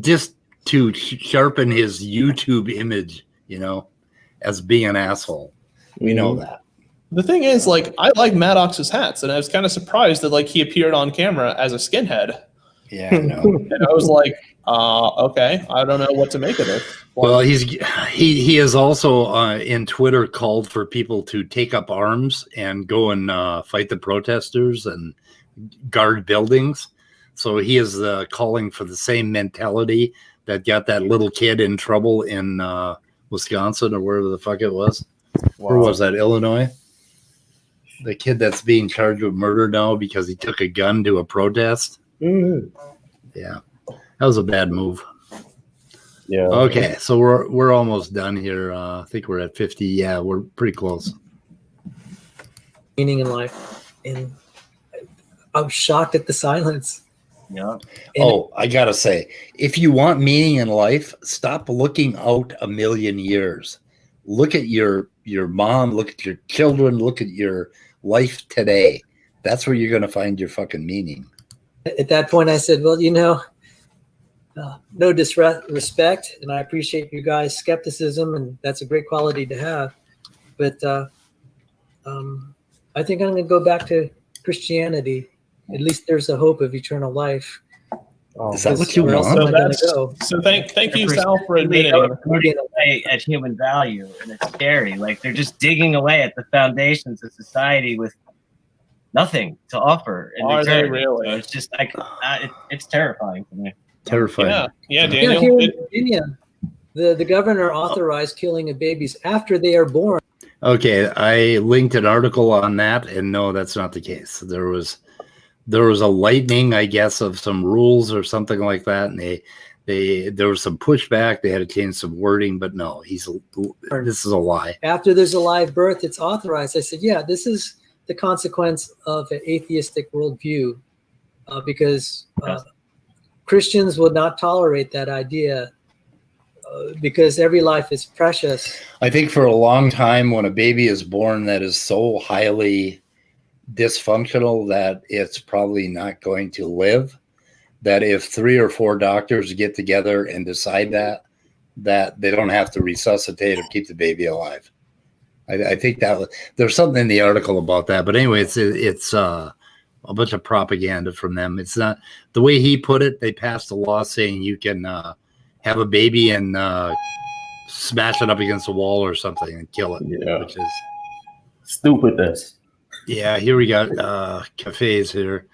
just to sharpen his YouTube image, you know, as being an asshole. We know that. The thing is, like, I like Maddox's hats, and I was kind of surprised that like he appeared on camera as a skinhead. Yeah, I know. And I was like, okay, I don't know what to make of it. Well, he has also in Twitter called for people to take up arms and go and fight the protesters and guard buildings. So he is calling for the same mentality that got that little kid in trouble in Wisconsin or wherever the fuck it was. Wow. Or was that Illinois? The kid that's being charged with murder now because he took a gun to a protest. Mm-hmm. Yeah, that was a bad move. Yeah. Okay, so we're almost done here. I think we're at 50. Yeah, we're pretty close. Meaning in life, and I was shocked at the silence. Yeah. Oh, I gotta say, if you want meaning in life, stop looking out a million years. Look at your mom. Look at your children. Look at your life today. That's where you're gonna find your fucking meaning. At that point, I said, well, you know, no disrespect, and I appreciate you guys' skepticism, and that's a great quality to have. But I think I'm going to go back to Christianity. At least there's a hope of eternal life. Is that what you Where else want? am I going to go? So thank you, Sal, for admitting. Digging away at human value, and it's scary. Like they're just digging away at the foundations of society with nothing to offer. Are they really? So it's just like it's terrifying for me. Terrifying. Yeah, Yeah, Daniel. here in Virginia, the governor authorized killing of babies after they are born. Okay, I linked an article on that, and no, that's not the case. There was a lightening, I guess, of some rules or something like that, and there was some pushback. They had to change some wording, but no, this is a lie. After there's a live birth, it's authorized. I said, yeah, this is the consequence of an atheistic worldview, because Christians would not tolerate that idea because every life is precious. I think for a long time, when a baby is born that is so highly dysfunctional that it's probably not going to live, that if 3 or 4 doctors get together and decide that they don't have to resuscitate or keep the baby alive. I think that there's something in the article about that, but anyway, it's a bunch of propaganda from them. It's not the way he put it. They passed a law saying you can have a baby and smash it up against a wall or something and kill it. Yeah. Which is stupidness. Yeah, here we got cafes here.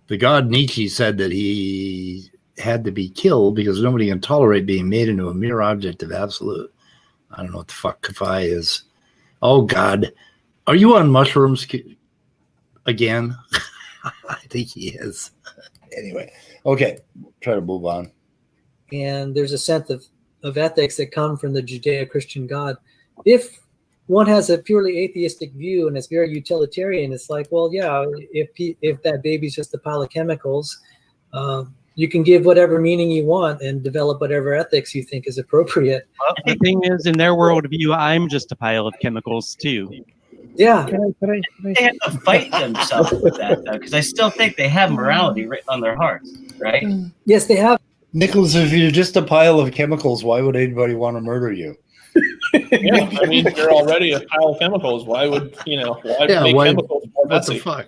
the god Nietzsche said that he had to be killed because nobody can tolerate being made into a mere object of absolute. I don't know what the fuck Kafai is. Oh God, are you on mushrooms again? I think he is. Anyway, okay, try to move on. And there's a sense of ethics that come from the Judeo-Christian God. If one has a purely atheistic view and it's very utilitarian, it's like, well, yeah, if that baby's just a pile of chemicals, you can give whatever meaning you want and develop whatever ethics you think is appropriate. Well, the thing is, in their worldview, I'm just a pile of chemicals too. Yeah. They have to fight themselves with that, though, because I still think they have morality written on their hearts, right? Yes, they have. Nicholas, if you're just a pile of chemicals, why would anybody want to murder you? Yeah, I mean, you're already a pile of chemicals. Why would make chemicals more what messy? the fuck?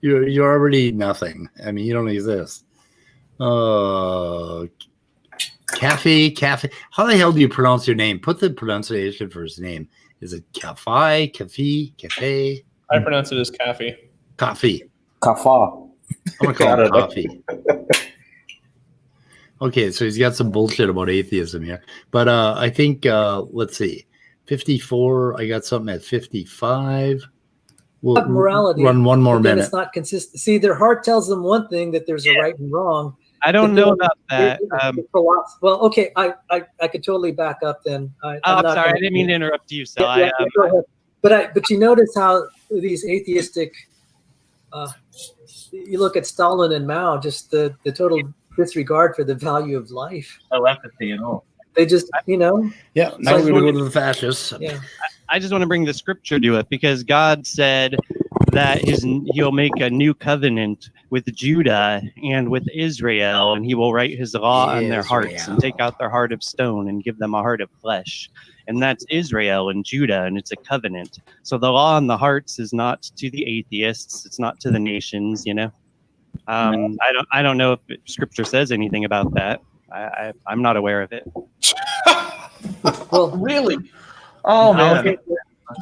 You're already nothing. I mean, you don't exist. Cafe. How the hell do you pronounce your name? Put the pronunciation for his name. Is it Cafe? Cafe? I pronounce it as Cafe. Coffee. Kafa. I'm gonna call it coffee. Okay, so he's got some bullshit about atheism here. But I think let's see. 54, I got something at 55. We'll morality. Run one more minute. It's not consistent. See, their heart tells them one thing, that there's a right and wrong. I don't know about that. Well, okay, I could totally back up then. I'm sorry, I didn't mean to interrupt you. So go ahead. But you notice how these atheistic, you look at Stalin and Mao, just the total disregard for the value of life. No empathy at all. They just, Yeah, now we're going to go to the fascists. Yeah. I just want to bring the scripture to it because God said that he'll make a new covenant with Judah and with Israel, and he will write his law on their hearts and take out their heart of stone and give them a heart of flesh. And that's Israel and Judah, and it's a covenant. So the law on the hearts is not to the atheists, it's not to the nations, I don't know if scripture says anything about that. I'm not aware of it. Well, Really? Oh man. Okay.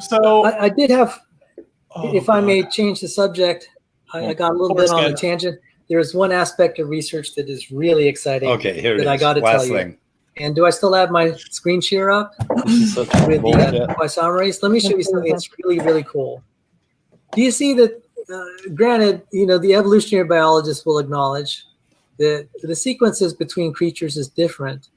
So I did have, if I may change the subject, I got a little bit on a tangent. There's one aspect of research that is really exciting. Okay, here it is. I got to tell you. And do I still have my screen share up with the isomerace? Let me show you something that's really, really cool. Do you see that? Granted, the evolutionary biologists will acknowledge that the sequences between creatures is different.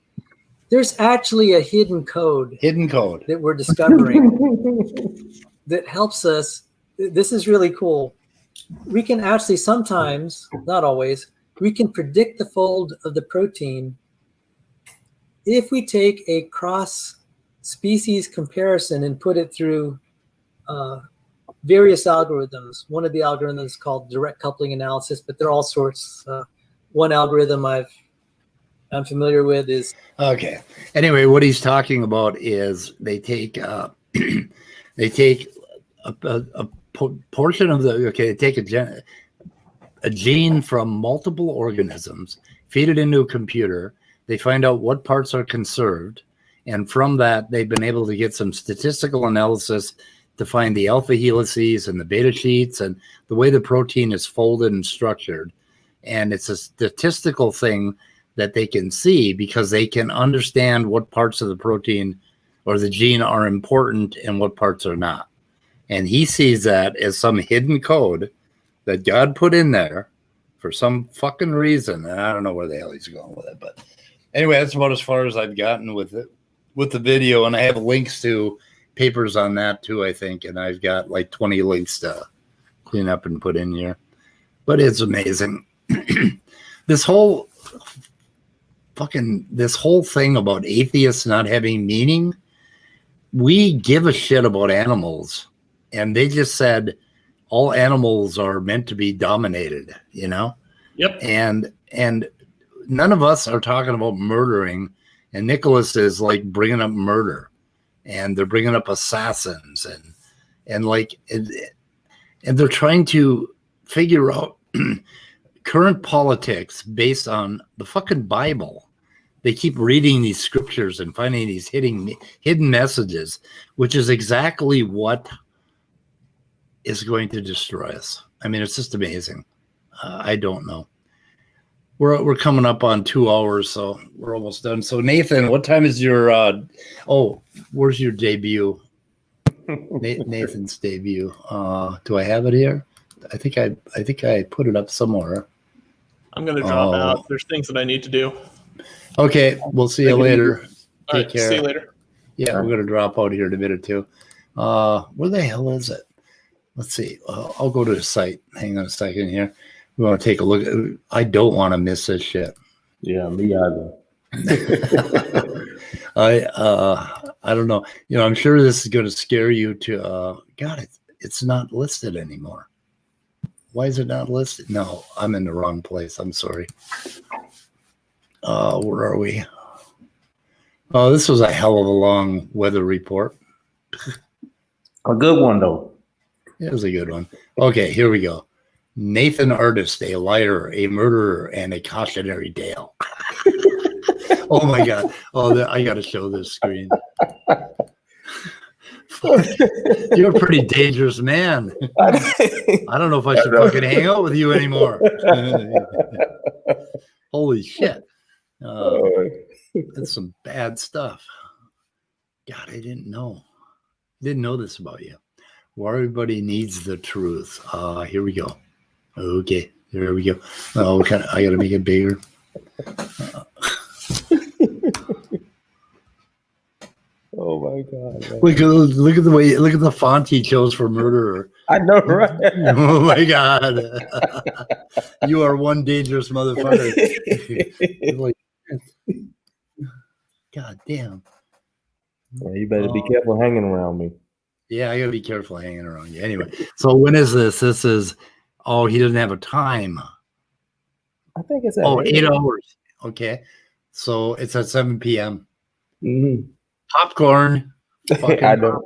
There's actually a hidden code that we're discovering that helps us. This is really cool. We can actually sometimes, not always, we can predict the fold of the protein if we take a cross-species comparison and put it through various algorithms. One of the algorithms is called direct coupling analysis, but there are all sorts. One algorithm I'm familiar with is okay. Anyway, what he's talking about is they take a portion of they take a gene from multiple organisms, feed it into a computer. They find out what parts are conserved, and from that, they've been able to get some statistical analysis to find the alpha helices and the beta sheets and the way the protein is folded and structured. And it's a statistical thing that they can see because they can understand what parts of the protein or the gene are important and what parts are not. And he sees that as some hidden code that God put in there for some fucking reason. And I don't know where the hell he's going with it. But anyway, that's about as far as I've gotten with it, with the video. And I have links to papers on that too, I think. And I've got like 20 links to clean up and put in here. But it's amazing. This whole thing about atheists not having meaning, we give a shit about animals. And they just said all animals are meant to be dominated, Yep. And none of us are talking about murdering. And Nicholas is like bringing up murder, and they're bringing up assassins, and they're trying to figure out current politics based on the fucking Bible. They keep reading these scriptures and finding these hidden messages, which is exactly what is going to destroy us. I mean, it's just amazing. I don't know. We're coming up on 2 hours, so we're almost done. So Nathan, what time is your where's your debut? Nathan's debut. Do I have it here? I think I put it up somewhere. I'm gonna drop out. There's things that I need to do. Okay, we'll see you later. All right, see you later. Yeah, we're gonna drop out here in a minute too. Where the hell is it? Let's see. I'll go to the site. Hang on a second here. We want to take a look. I don't want to miss this shit. Yeah, me either. I don't know. You know, I'm sure this is going to scare you to. God, it's not listed anymore. Why is it not listed? No, I'm in the wrong place. I'm sorry. Where are we? Oh, this was a hell of a long weather report. A good one, though. It was a good one. Okay, here we go. Nathan Artist, a liar, a murderer, and a cautionary tale. Oh my God. Oh, I got to show this screen. You're a pretty dangerous man. I don't know if I should fucking hang out with you anymore. Holy shit. That's some bad stuff. God, I didn't know. Didn't know this about you. Well, everybody needs the truth. Here we go. Okay, there we go. Oh, I gotta make it bigger. Oh my God! Man. Look at the font he chose for murderer. I know, right? Oh my God! You are one dangerous motherfucker. Like, God damn! Well, you better be careful hanging around me. Yeah, I gotta be careful hanging around you. Anyway, so when is this? This is. Oh, he doesn't have a time. I think it's at 8 hours. Okay. So it's at 7 p.m. Mm-hmm. Popcorn. I know.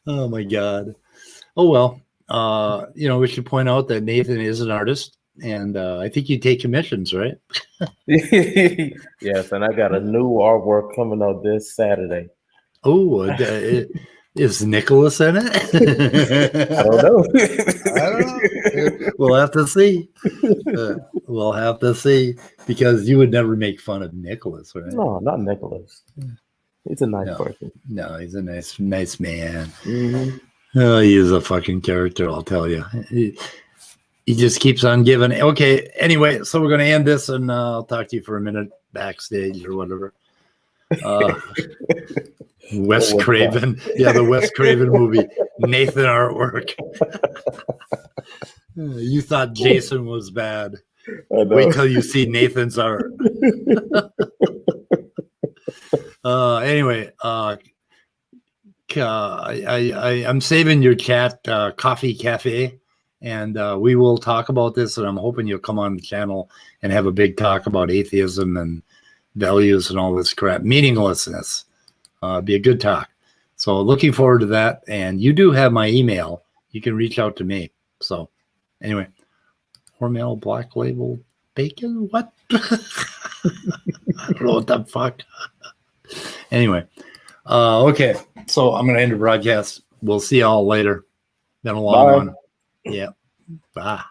Oh my God. Oh well. You know, we should point out that Nathan is an artist, and I think you take commissions, right? Yes, and I got a new artwork coming out this Saturday. Oh, is Nicholas in it? I don't know. I don't know. We'll have to see. We'll have to see, because you would never make fun of Nicholas, right? No, not Nicholas. He's a nice person. No, he's a nice man. Mm-hmm. Oh, he is a fucking character, I'll tell you. He just keeps on giving. Okay, anyway, so we're going to end this, and I'll talk to you for a minute backstage or whatever. Wes Craven. Yeah, the Wes Craven movie. Nathan artwork. You thought Jason was bad. Wait till you see Nathan's art. Anyway, I'm saving your chat, Coffee Cafe, and we will talk about this, and I'm hoping you'll come on the channel and have a big talk about atheism and values and all this crap. Meaninglessness. Be a good talk. So looking forward to that. And you do have my email. You can reach out to me. So anyway, Hormel Black Label Bacon? What? I don't know what the fuck. Anyway, okay. So I'm going to end the broadcast. We'll see y'all later. Been a long one. Yeah. Bye.